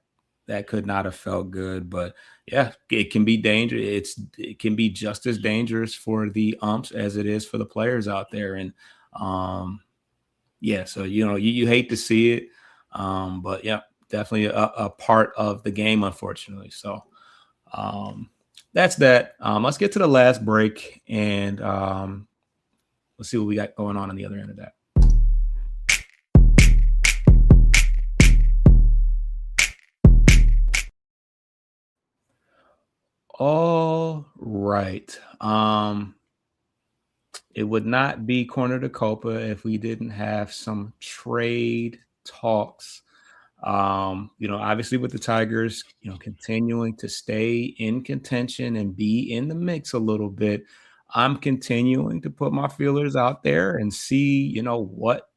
could not have felt good. But yeah, it can be dangerous. It can be just as dangerous for the umps as it is for the players out there, and so you hate to see it. But yeah, definitely a part of the game, unfortunately. So that's that. Let's get to the last break, and let's see what we got going on the other end of that. All right. It would not be Corner to Copa if we didn't have some trade talks. Obviously with the Tigers, continuing to stay in contention and be in the mix a little bit, I'm continuing to put my feelers out there and see, what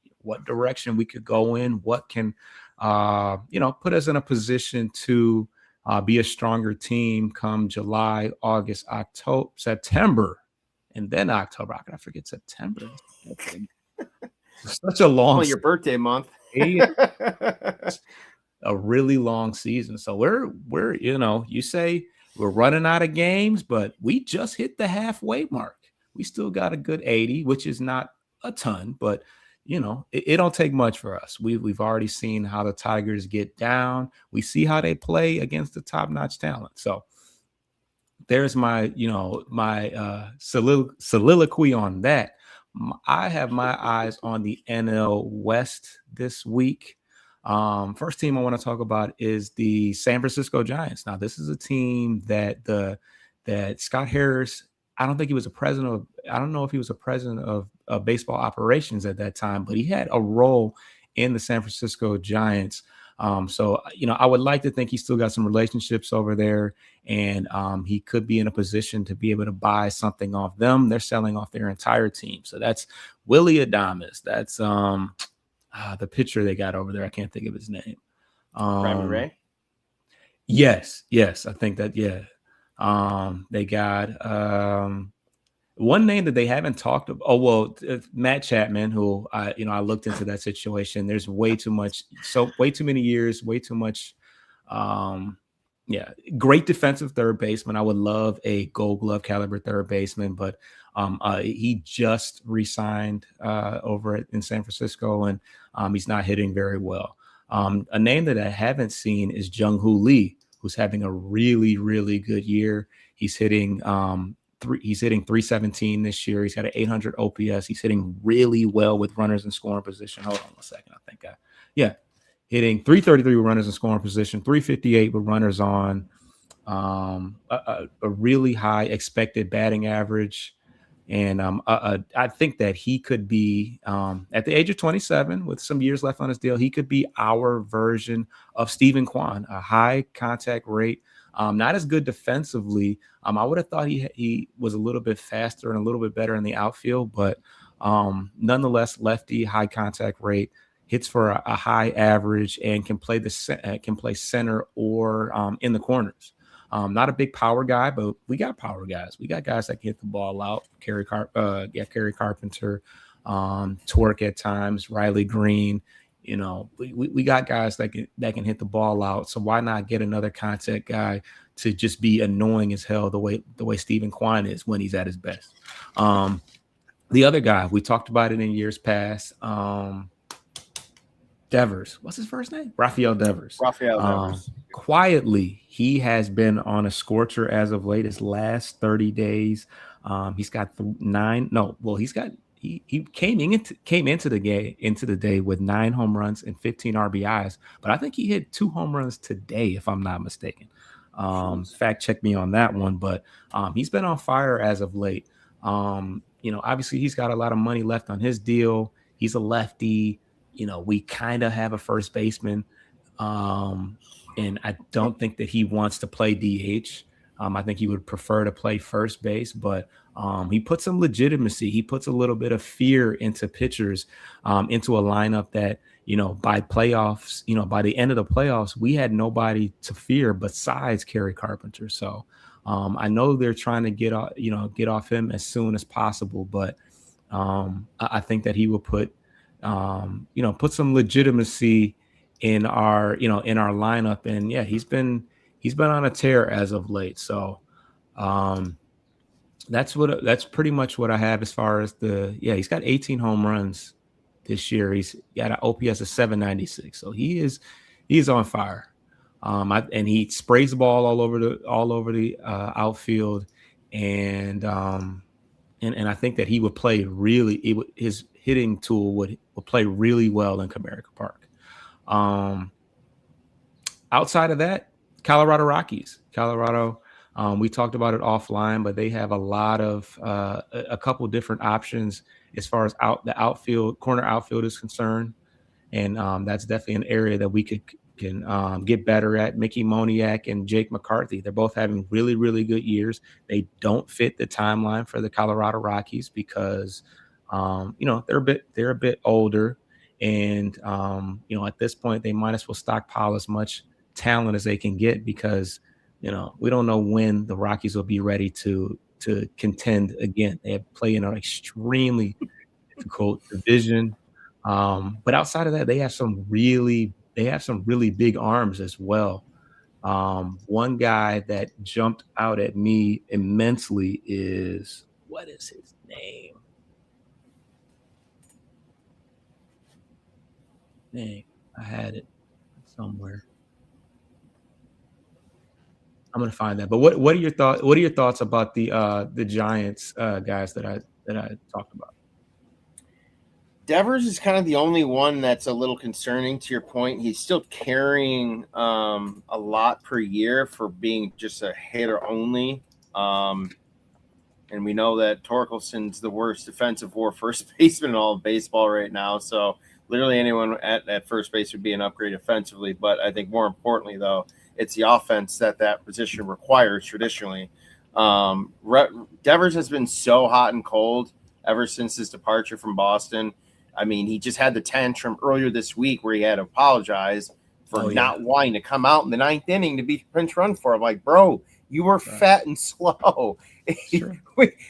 direction we could go in, what can, put us in a position to be a stronger team come July, August, October, September, and then October. I forget September. Such a long your birthday month. A really long season. So we're you say we're running out of games, but we just hit the halfway mark. We still got a good 80, which is not a ton, but it don't take much for us. We've already seen how the Tigers get down. We see how they play against the top-notch talent. So there's my soliloquy on that. I have my eyes on the NL West this week. First team I want to talk about is the San Francisco Giants. Now, this is a team that Scott Harris, I don't think he was a president of. I don't know if he was a president of baseball operations at that time, but he had a role in the San Francisco Giants. So I would like to think he still got some relationships over there, and he could be in a position to be able to buy something off them. They're selling off their entire team. So that's Willy Adames. That's the pitcher they got over there. I can't think of his name. Robbie Ray. Yes, I think that. Yeah, they got one name that they haven't talked about. Oh, well, Matt Chapman, who I looked into that situation. There's way too many years, way too much. Great defensive third baseman. I would love a Gold Glove caliber third baseman, but he just re-signed over in San Francisco, and he's not hitting very well. A name that I haven't seen is Jung-Hoo Lee, who's having a really, really good year. He's hitting 317 this year. He's got an 800 OPS. He's hitting really well with runners in scoring position. Hold on a second. Hitting 333 with runners in scoring position, 358 with runners on, a really high expected batting average. And I think that he could be, at the age of 27, with some years left on his deal, he could be our version of Steven Kwan, a high contact rate. Not as good defensively. I would have thought he was a little bit faster and a little bit better in the outfield, but nonetheless, lefty, high contact rate, hits for a high average, and can play center or in the corners. Not a big power guy, but we got power guys. We got guys that can hit the ball out. Kerry Carpenter, Torque at times, Riley Green. We got guys that can hit the ball out. So why not get another contact guy to just be annoying as hell the way Steven Kwan is when he's at his best. The other guy, we talked about it in years past. Devers. What's his first name? Rafael Devers. Quietly, he has been on a scorcher as of late. His last 30 days, he's got he came into the day with 9 home runs and 15 RBIs, but I think he hit 2 home runs today, if I'm not mistaken. Fact check me on that one, but he's been on fire as of late. Obviously he's got a lot of money left on his deal. He's a lefty. We kind of have a first baseman, and I don't think that he wants to play DH. I think he would prefer to play first base, but he puts some legitimacy. He puts a little bit of fear into pitchers, into a lineup that, by playoffs, by the end of the playoffs, we had nobody to fear besides Kerry Carpenter. So I know they're trying to get off him as soon as possible, but I think that he will put some legitimacy in our lineup. And yeah, he's been on a tear as of late. So that's pretty much what I have as far as he's got 18 home runs this year. He's got an OPS of 796. So he's on fire. And he sprays the ball all over the outfield. And I think that he would play his hitting tool would play really well in Comerica Park. Outside of that, Colorado Rockies. We talked about it offline, but they have a lot of a couple different options as far as the corner outfield is concerned, and that's definitely an area that we can get better at. Mickey Moniak and Jake McCarthy, they're both having really, really good years. They don't fit the timeline for the Colorado Rockies because they're a bit older, and at this point they might as well stockpile as much talent as they can get because we don't know when the Rockies will be ready to contend again. They play in an extremely difficult division, but outside of that, they have some really big arms as well. One guy that jumped out at me immensely is, what is his name? Dang, I had it somewhere. I'm gonna find that. But what are your thoughts? What are your thoughts about the Giants guys that I talked about? Devers is kind of the only one that's a little concerning. To your point, he's still carrying a lot per year for being just a hitter only. And we know that Torkelson's the worst defensive or first baseman in all of baseball right now. So literally anyone at first base would be an upgrade offensively. But I think more importantly, though, it's the offense that position requires traditionally. Devers has been so hot and cold ever since his departure from Boston. I mean, he just had the tantrum earlier this week where he had to apologize for not wanting to come out in the ninth inning to be pinch run for him. Like, bro, you were fat and slow. Sure.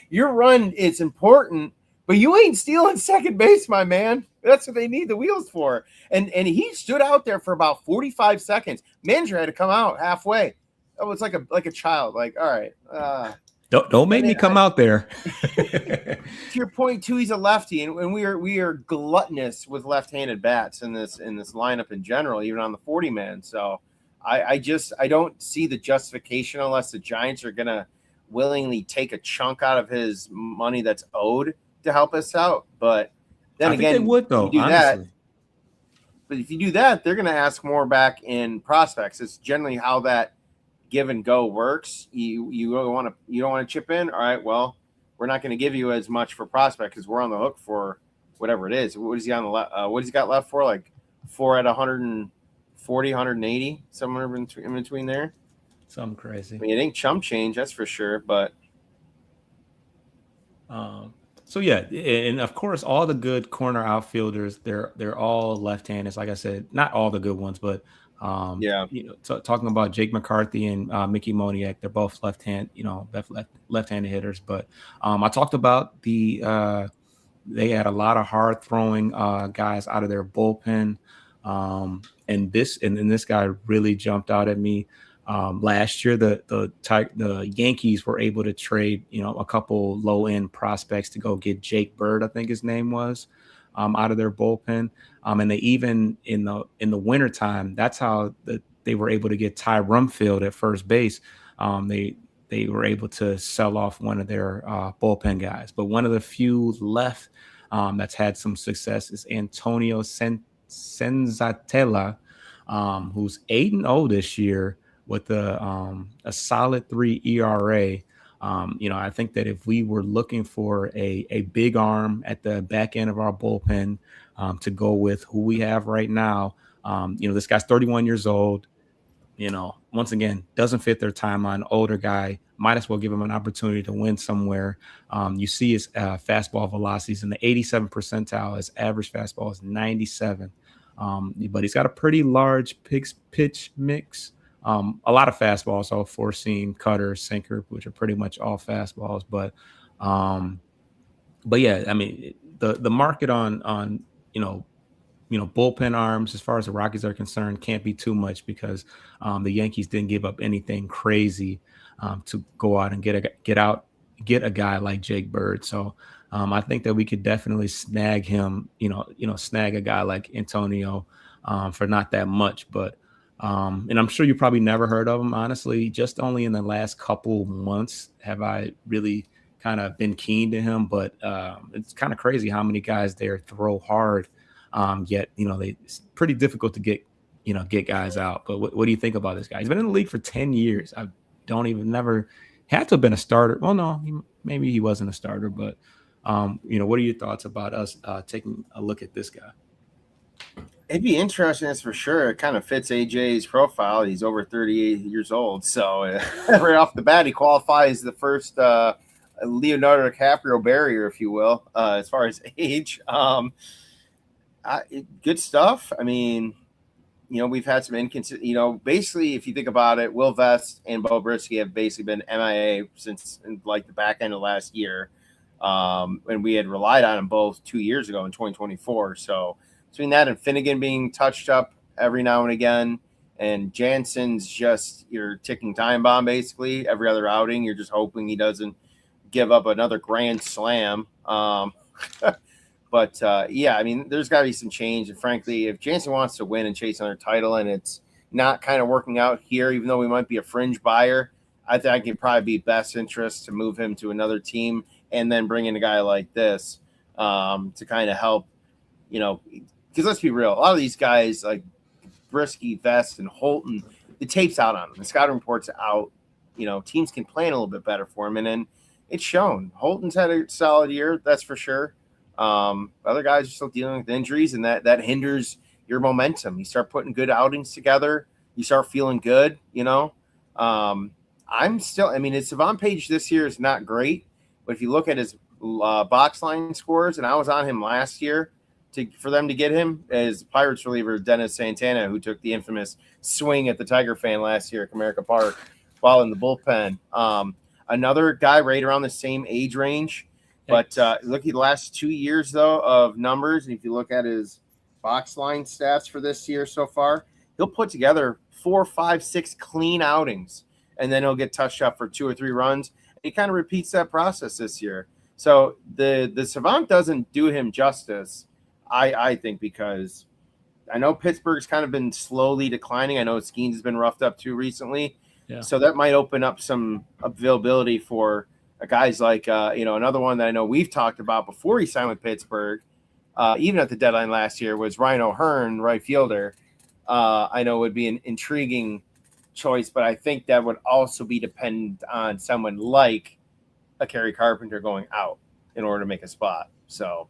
Your run is important, but you ain't stealing second base, my man. That's what they need the wheels for. And he stood out there for about 45 seconds. Manager had to come out halfway. It was like a child. Like, all right. Don't make me come out there. To your point too, he's a lefty, and we are gluttonous with left-handed bats in this lineup in general, even on the 40-man. So I don't see the justification unless the Giants are gonna willingly take a chunk out of his money that's owed to help us out. But then again, they would though. Honestly. But if you do that, they're gonna ask more back in prospects. It's generally how that give and go works. You don't want to chip in. All right, well, we're not going to give you as much for prospect because we're on the hook for whatever it is. What is he on the left? What has he got left for? Like 4 at 140, 180, somewhere in between there. Something crazy. I mean, it ain't chump change, that's for sure. But so yeah, and of course, all the good corner outfielders, they're all left-handed. Like I said, not all the good ones, but talking about Jake McCarthy and Mickey Moniak, they're both left-handed hitters. But I talked about they had a lot of hard throwing guys out of their bullpen, and this guy really jumped out at me. Last year, the Yankees were able to trade a couple low end prospects to go get Jake Bird, I think his name was. Out of their bullpen. And they even in the wintertime, that's how they were able to get Ty Rumfield at first base. They were able to sell off one of their bullpen guys. But one of the few left that's had some success is Antonio Senzatella, who's 8-0 this year with a solid 3 ERA. I think that if we were looking for a big arm at the back end of our bullpen to go with who we have right now, this guy's 31 years old, once again, doesn't fit their timeline, older guy, might as well give him an opportunity to win somewhere. You see his fastball velocities in the 87th percentile. His average fastball is 97. But he's got a pretty large pitch mix. A lot of fastballs, so 4-seam, cutter, sinker, which are pretty much all fastballs. But yeah, I mean, the market on bullpen arms, as far as the Rockies are concerned, can't be too much because the Yankees didn't give up anything crazy to go out and get a guy like Jake Bird. So I think that we could definitely snag him, snag a guy like Antonio for not that much, but. And I'm sure you probably never heard of him, honestly. Just only in the last couple months have I really kind of been keen to him. But it's kind of crazy how many guys there throw hard. Yet, it's pretty difficult to get guys out. But what do you think about this guy? He's been in the league for 10 years. I never had to have been a starter. Well, no, maybe he wasn't a starter. But, what are your thoughts about us taking a look at this guy? It'd be interesting, that's for sure. It kind of fits AJ's profile. He's over 38 years old. So right off the bat, he qualifies the first Leonardo DiCaprio barrier, if you will, as far as age. Good stuff. I mean, we've had some inconsistent, basically, if you think about it, Will Vest and Bo Brisky have basically been MIA since like the back end of last year. And we had relied on them both 2 years ago in 2024. So between that and Finnegan being touched up every now and again, and Jansen's just your ticking time bomb, basically. Every other outing, you're just hoping he doesn't give up another grand slam. But, I mean, there's got to be some change. And frankly, if Jansen wants to win and chase another title and it's not kind of working out here, even though we might be a fringe buyer, I think it'd probably be best interest to move him to another team and then bring in a guy like this to kind of help, because let's be real, a lot of these guys like Brisky, Vest, and Holton, the tape's out on them. The scouting report's out. Teams can plan a little bit better for him. And then it's shown. Holton's had a solid year, that's for sure. Other guys are still dealing with injuries, and that hinders your momentum. You start putting good outings together, you start feeling good, you know. I'm still, I mean, his Savant Page this year is not great, but if you look at his box line scores, and I was on him last year for them to get him as Pirates reliever Dennis Santana, who took the infamous swing at the Tiger fan last year at Comerica Park while in the bullpen. Another guy right around the same age range, but look at the last 2 years though of numbers, and if you look at his box line stats for this year so far, he'll put together 4, 5, 6 clean outings, and then he'll get touched up for 2 or 3 runs. And he kind of repeats that process this year. So the Savant doesn't do him justice, I think, because I know Pittsburgh's kind of been slowly declining. I know Skeens has been roughed up too recently. Yeah. So that might open up some availability for guys like, another one that I know we've talked about before he signed with Pittsburgh, even at the deadline last year, was Ryan O'Hearn, right fielder. I know would be an intriguing choice, but I think that would also be dependent on someone like a Kerry Carpenter going out in order to make a spot. So,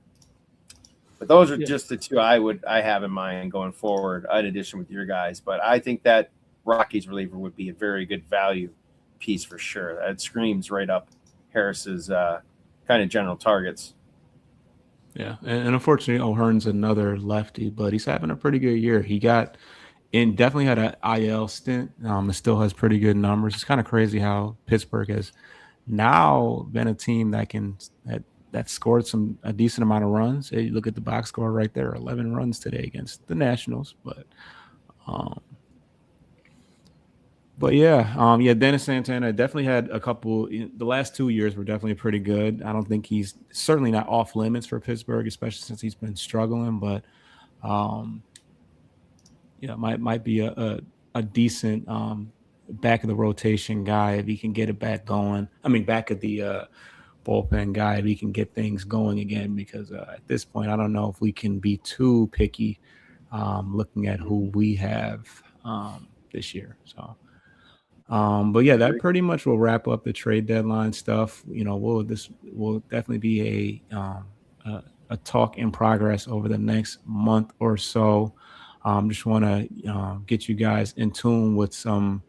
but those are just the two I have in mind going forward, in addition with your guys. But I think that Rockies reliever would be a very good value piece for sure. That screams right up Harris's kind of general targets. Yeah, and unfortunately, O'Hearn's another lefty, but he's having a pretty good year. He definitely had an IL stint. It still has pretty good numbers. It's kind of crazy how Pittsburgh has now been a team that scored a decent amount of runs. You look at the box score right there, 11 runs today against the Nationals. But Dennis Santana definitely had a couple. The last 2 years were definitely pretty good. I don't think he's certainly not off limits for Pittsburgh, especially since he's been struggling. But might be a decent back of the rotation guy if he can get it back going. I mean, back of the bullpen guy if he can get things going again. Because at this point, I don't know if we can be too picky looking at who we have this year. So. That pretty much will wrap up the trade deadline stuff. Will definitely be a talk in progress over the next month or so. Just want to get you guys in tune with some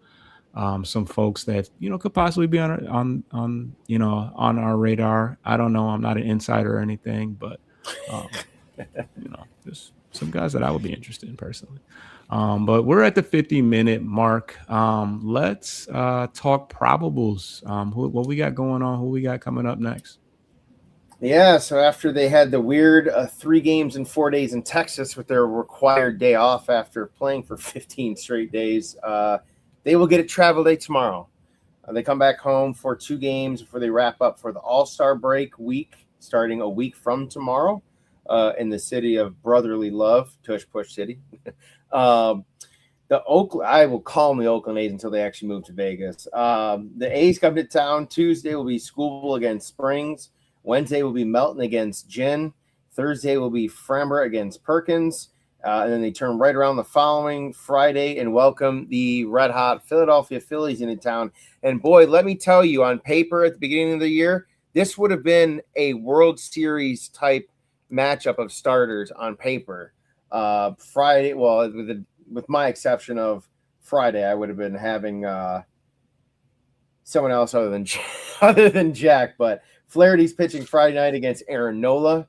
folks that could possibly be on our radar. I don't know. I'm not an insider or anything, but just some guys that I would be interested in personally. But we're at the 50-minute mark. Let's talk probables. What we got going on? Who we got coming up next? Yeah, so after they had the weird 3 games in 4 days in Texas with their required day off after playing for 15 straight days, they will get a travel day tomorrow. They come back home for 2 games before they wrap up for the All-Star break week, starting a week from tomorrow in the city of brotherly love, Tush Push City. I will call them the Oakland A's until they actually move to Vegas. The A's come to town. Tuesday will be Scoobel against Springs. Wednesday will be Melton against Gin. Thursday will be Framber against Perkins. And then they turn right around the following Friday and welcome the red-hot Philadelphia Phillies into town. And, boy, let me tell you, on paper at the beginning of the year, this would have been a World Series-type matchup of starters on paper. Friday, well, with my exception of Friday, I would have been having someone else other than Jack. But Flaherty's pitching Friday night against Aaron Nola.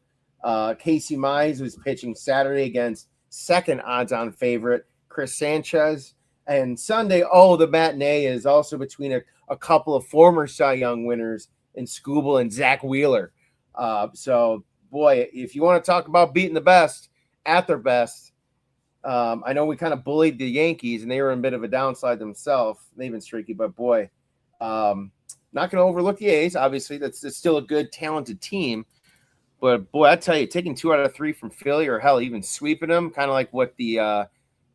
Casey Mize was pitching Saturday against second odds-on favorite Chris Sanchez. And Sunday, the matinee is also between a couple of former Cy Young winners in Scoobel and Zach Wheeler. So, boy, if you want to talk about beating the best at their best, I know we kind of bullied the Yankees, and they were in a bit of a downslide themselves. They've been streaky, but, boy, not going to overlook the A's. Obviously, that's still a good, talented team. But, boy, I tell you, taking 2 out of 3 from Philly, or hell, even sweeping them, kind of like what the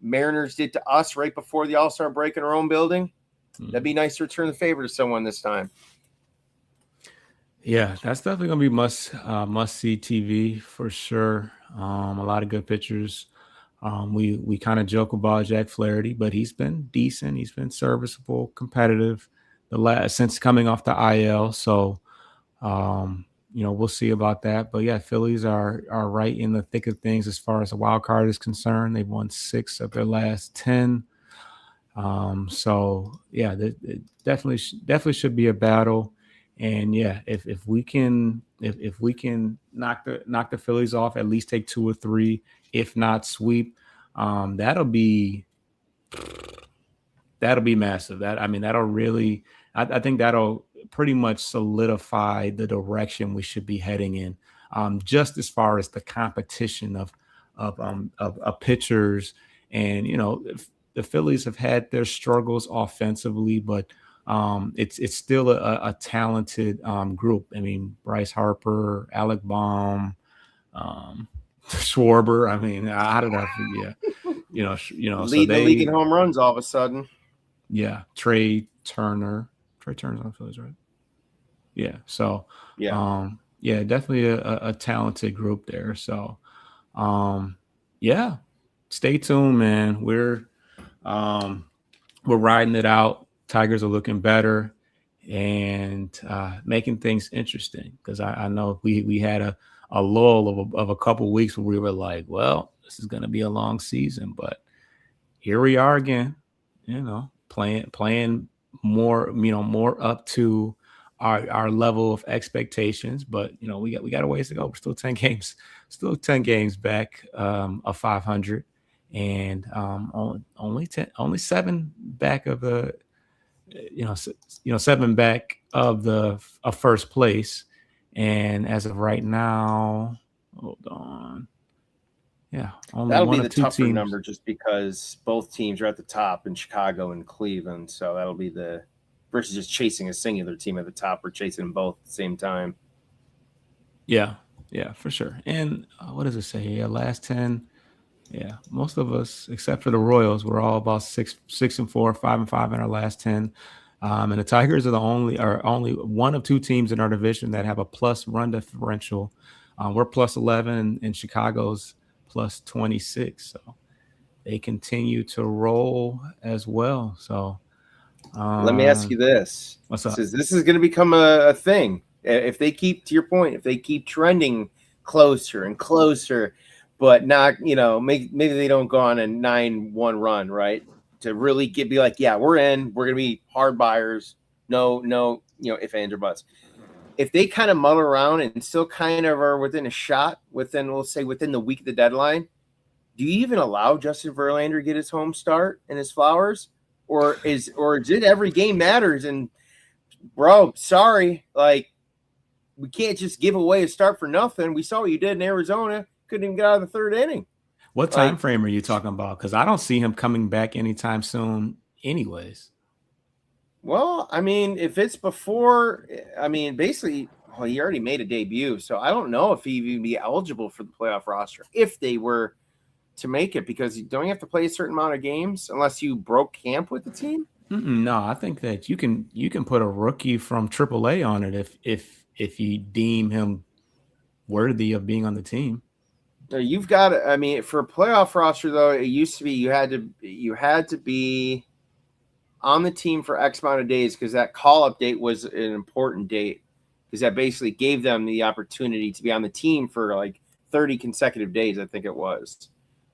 Mariners did to us right before the All-Star break in our own building, that'd be nice to return the favor to someone this time. Yeah, that's definitely going to be must-see TV for sure. A lot of good pitchers. We kind of joke about Jack Flaherty, but he's been decent. He's been serviceable, competitive since coming off the IL. So We'll see about that. But yeah, Phillies are right in the thick of things as far as the wild card is concerned. They've won 6 of their last 10. So yeah, it definitely should be a battle. And yeah, if we can knock the Phillies off, at least take 2 or 3, if not sweep, that'll be massive. That'll really, I think that'll pretty much solidify the direction we should be heading in. Just as far as the competition of pitchers, and the Phillies have had their struggles offensively, but it's still a talented group. I mean, Bryce Harper, Alec Baum, Schwarber. I mean, how did I forget? Lead the league in home runs all of a sudden. Yeah, Trey Turner's on Phillies, right? Yeah. So yeah, definitely a talented group there. So yeah, stay tuned, man. We're riding it out. Tigers are looking better and making things interesting, because I know we had a lull of a couple weeks where we were like, well, this is going to be a long season, but here we are again, playing more up to our level of expectations. But we got a ways to go. We're still 10 games back of 500, and only 7 back of the 7 back of first place. And as of right now, hold on. Yeah, only that'll one be the of 2 tougher teams. number, just because both teams are at the top in Chicago and Cleveland. So that'll be versus just chasing a singular team at the top, or chasing them both at the same time. Yeah, for sure. And what does it say here? Last 10. Yeah, most of us, except for the Royals, we're all about 6-4, 5-5 in our last 10. And the Tigers are only one of 2 teams in our division that have a plus run differential. We're plus 11, and Chicago's plus 26. So they continue to roll as well. So let me ask you this. What's up? This is going to become a thing. If they keep, to your point, if they keep trending closer and closer, but not, maybe they don't go on a 9-1 run, right? To really be like, yeah, we're in. We're going to be hard buyers. No, if, ands, or buts. If they kind of muddle around and still kind of are within a shot, within the week of the deadline, do you even allow Justin Verlander to get his home start and his flowers? Or is it every game matters? And, bro, sorry, like, we can't just give away a start for nothing. We saw what you did in Arizona. Couldn't even get out of the 3rd inning. What time frame are you talking about? Because I don't see him coming back anytime soon anyways. Well, I mean, if it's before, basically, he already made a debut. So I don't know if he'd even be eligible for the playoff roster if they were to make it, because you don't have to play a certain amount of games unless you broke camp with the team. No, I think that you can put a rookie from AAA on it if you deem him worthy of being on the team. You've got, for a playoff roster though, it used to be you had to be on the team for X amount of days, because that call-up date was an important date, because that basically gave them the opportunity to be on the team for like 30 consecutive days, I think it was.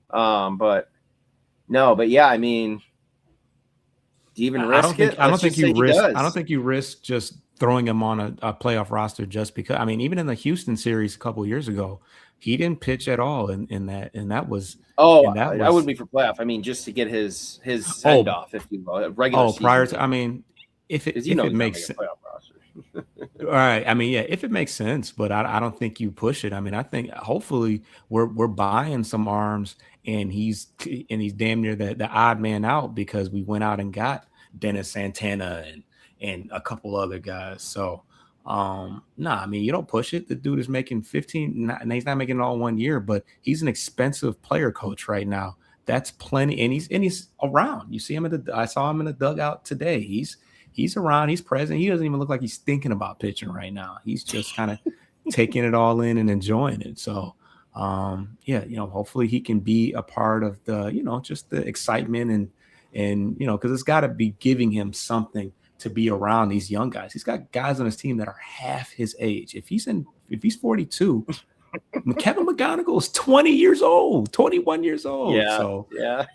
But yeah, do you even risk it? I don't think you risk just throwing him on a playoff roster just because. Even in the Houston series a couple of years ago, he didn't pitch at all in that, and that was I wouldn't be for playoff. Just to get his send off, if you will, regular season. Prior to, if it makes sense. All right. If it makes sense, but I don't think you push it. I think hopefully we're buying some arms, and he's damn near the odd man out, because we went out and got Dennis Santana and a couple other guys. So you don't push it. The dude is making 15, and he's not making it all 1 year, but he's an expensive player coach right now. That's plenty, and he's around. You see him I saw him in the dugout today. He's around, he's present. He doesn't even look like he's thinking about pitching right now. He's just kind of taking it all in and enjoying it. So hopefully he can be a part of the, just the excitement and because it's got to be giving him something to be around these young guys. He's got guys on his team that are half his age. If he's 42, Kevin McGonigal is 20 years old, 21 years old. Yeah, so yeah.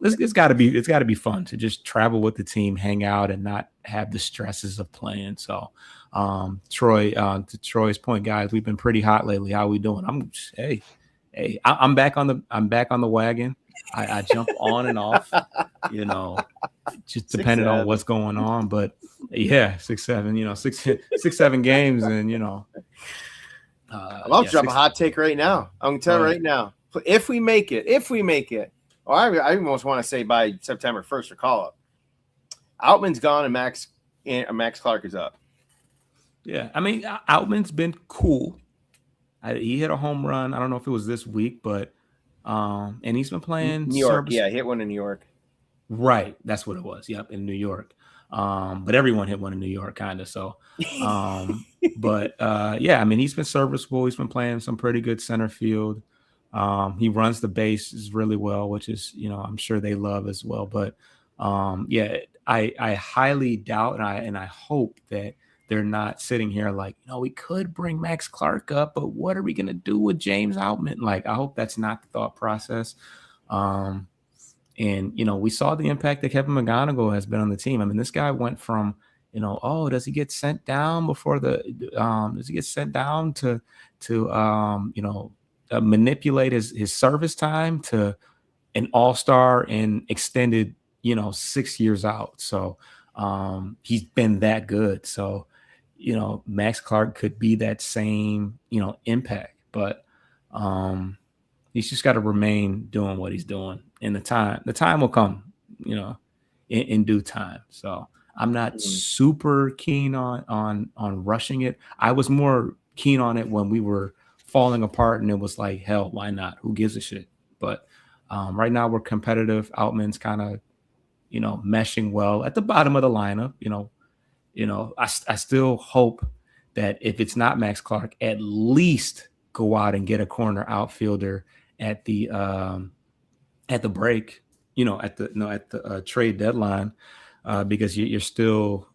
It's gotta be fun to just travel with the team, hang out, and not have the stresses of playing. So Troy, to Troy's point, guys, we've been pretty hot lately. How we doing? I'm back on the wagon. I jump on and off, just depending on what's going on. But yeah, 6, 7 games, and I'll drop a hot take right now. I'm gonna tell you right now. If we make it, or I almost want to say by September 1st or call up. Outman's gone and Max Clark is up. Yeah, I mean, Outman's been cool. He hit a home run. I don't know if it was this week, but and he's been playing New York. Yeah, he hit one in New York. Right, that's what it was. Yep, in New York. But everyone hit one in New York, kind of. So, but yeah, I mean, he's been serviceable. He's been playing some pretty good center field. He runs the bases really well, which is, I'm sure they love as well. But yeah, I highly doubt and I hope that they're not sitting here like, we could bring Max Clark up, but what are we going to do with James Outman? Like, I hope that's not the thought process. And, we saw the impact that Kevin McGonigal has been on the team. I mean, this guy went from, does he get sent down to manipulate his service time to an all-star and extended, 6 years out. So he's been that good. So, Max Clark could be that same, impact, but he's just got to remain doing what he's doing. And the time will come, in due time. So I'm not super keen on rushing it. I was more keen on it when we were falling apart and it was like, hell, why not? Who gives a shit? But right now we're competitive. Outman's kind of, meshing well at the bottom of the lineup. I still hope that if it's not Max Clark, at least go out and get a corner outfielder at the break, at the trade deadline, because you're still,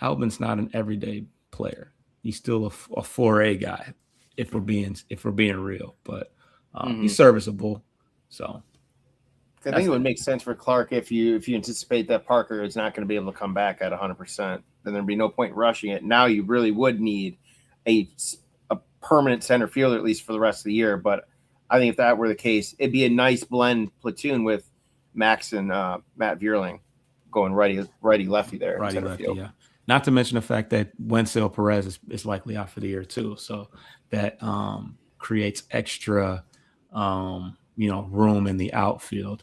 Outman's not an everyday player. He's still a 4A guy, if we're being real, but he's serviceable. So I think it would make sense for Clark if you anticipate that Parker is not going to be able to come back at 100%, then there'd be no point rushing it. Now you really would need a permanent center fielder, at least for the rest of the year. But I think if that were the case, it'd be a nice blend platoon with Max and Matt Vierling going righty lefty there. Righty lefty, yeah. Not to mention the fact that Wenceel Perez is likely out for the year too, so that creates extra room in the outfield.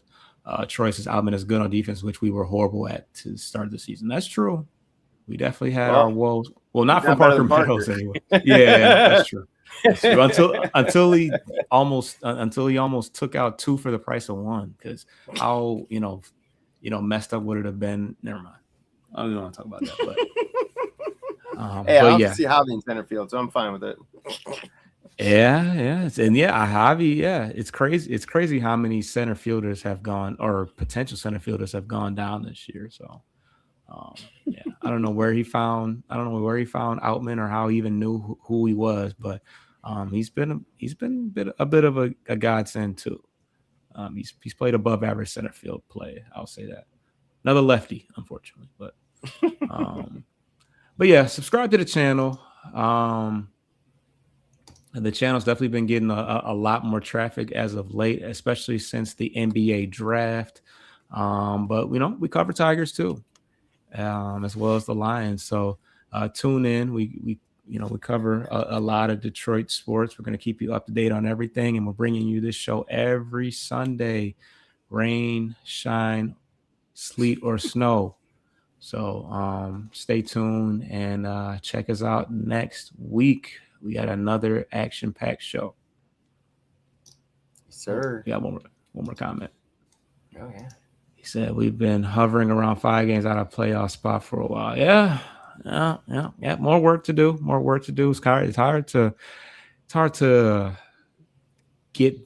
Troy says Outman is good on defense, which we were horrible at to start the season. That's true. We definitely had our woes. Well, not from Parker Meadows anyway. Yeah, that's true. Until he almost took out 2 for the price of 1. Because how messed up would it have been? Never mind. I don't even want to talk about that. But hey, I don't see Javi in center field, so I'm fine with it. Yeah, Javi. Yeah, it's crazy. It's crazy how many center fielders have gone, or potential center fielders have gone down this year. So, yeah, I don't know where he found Outman or how he even knew who he was, but he's been a bit of a godsend too. He's played above average center field play. I'll say that. Another lefty, unfortunately, but yeah, subscribe to the channel. The channel's definitely been getting a lot more traffic as of late, especially since the NBA draft. But we cover Tigers too, as well as the Lions. So tune in. We cover a lot of Detroit sports. We're going to keep you up to date on everything, and we're bringing you this show every Sunday, rain, shine, sleet, or snow. So stay tuned and check us out next week. We got another action-packed show. Sir. We got one more comment. Oh, yeah. He said, we've been hovering around 5 games out of playoff spot for a while. Yeah. More work to do. It's hard to get,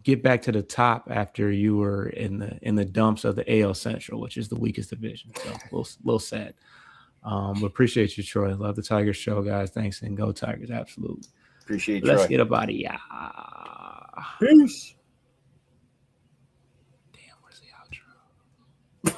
get back to the top after you were in the dumps of the AL Central, which is the weakest division. So a little sad. But appreciate you, Troy. Love the Tigers show, guys. Thanks, and go Tigers. Absolutely. Appreciate you. Let's get up out of here. Peace. Damn, where's the outro?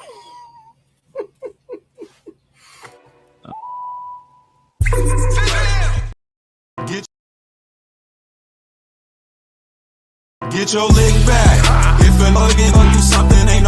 Get your lick back. If a nugget do something ain't no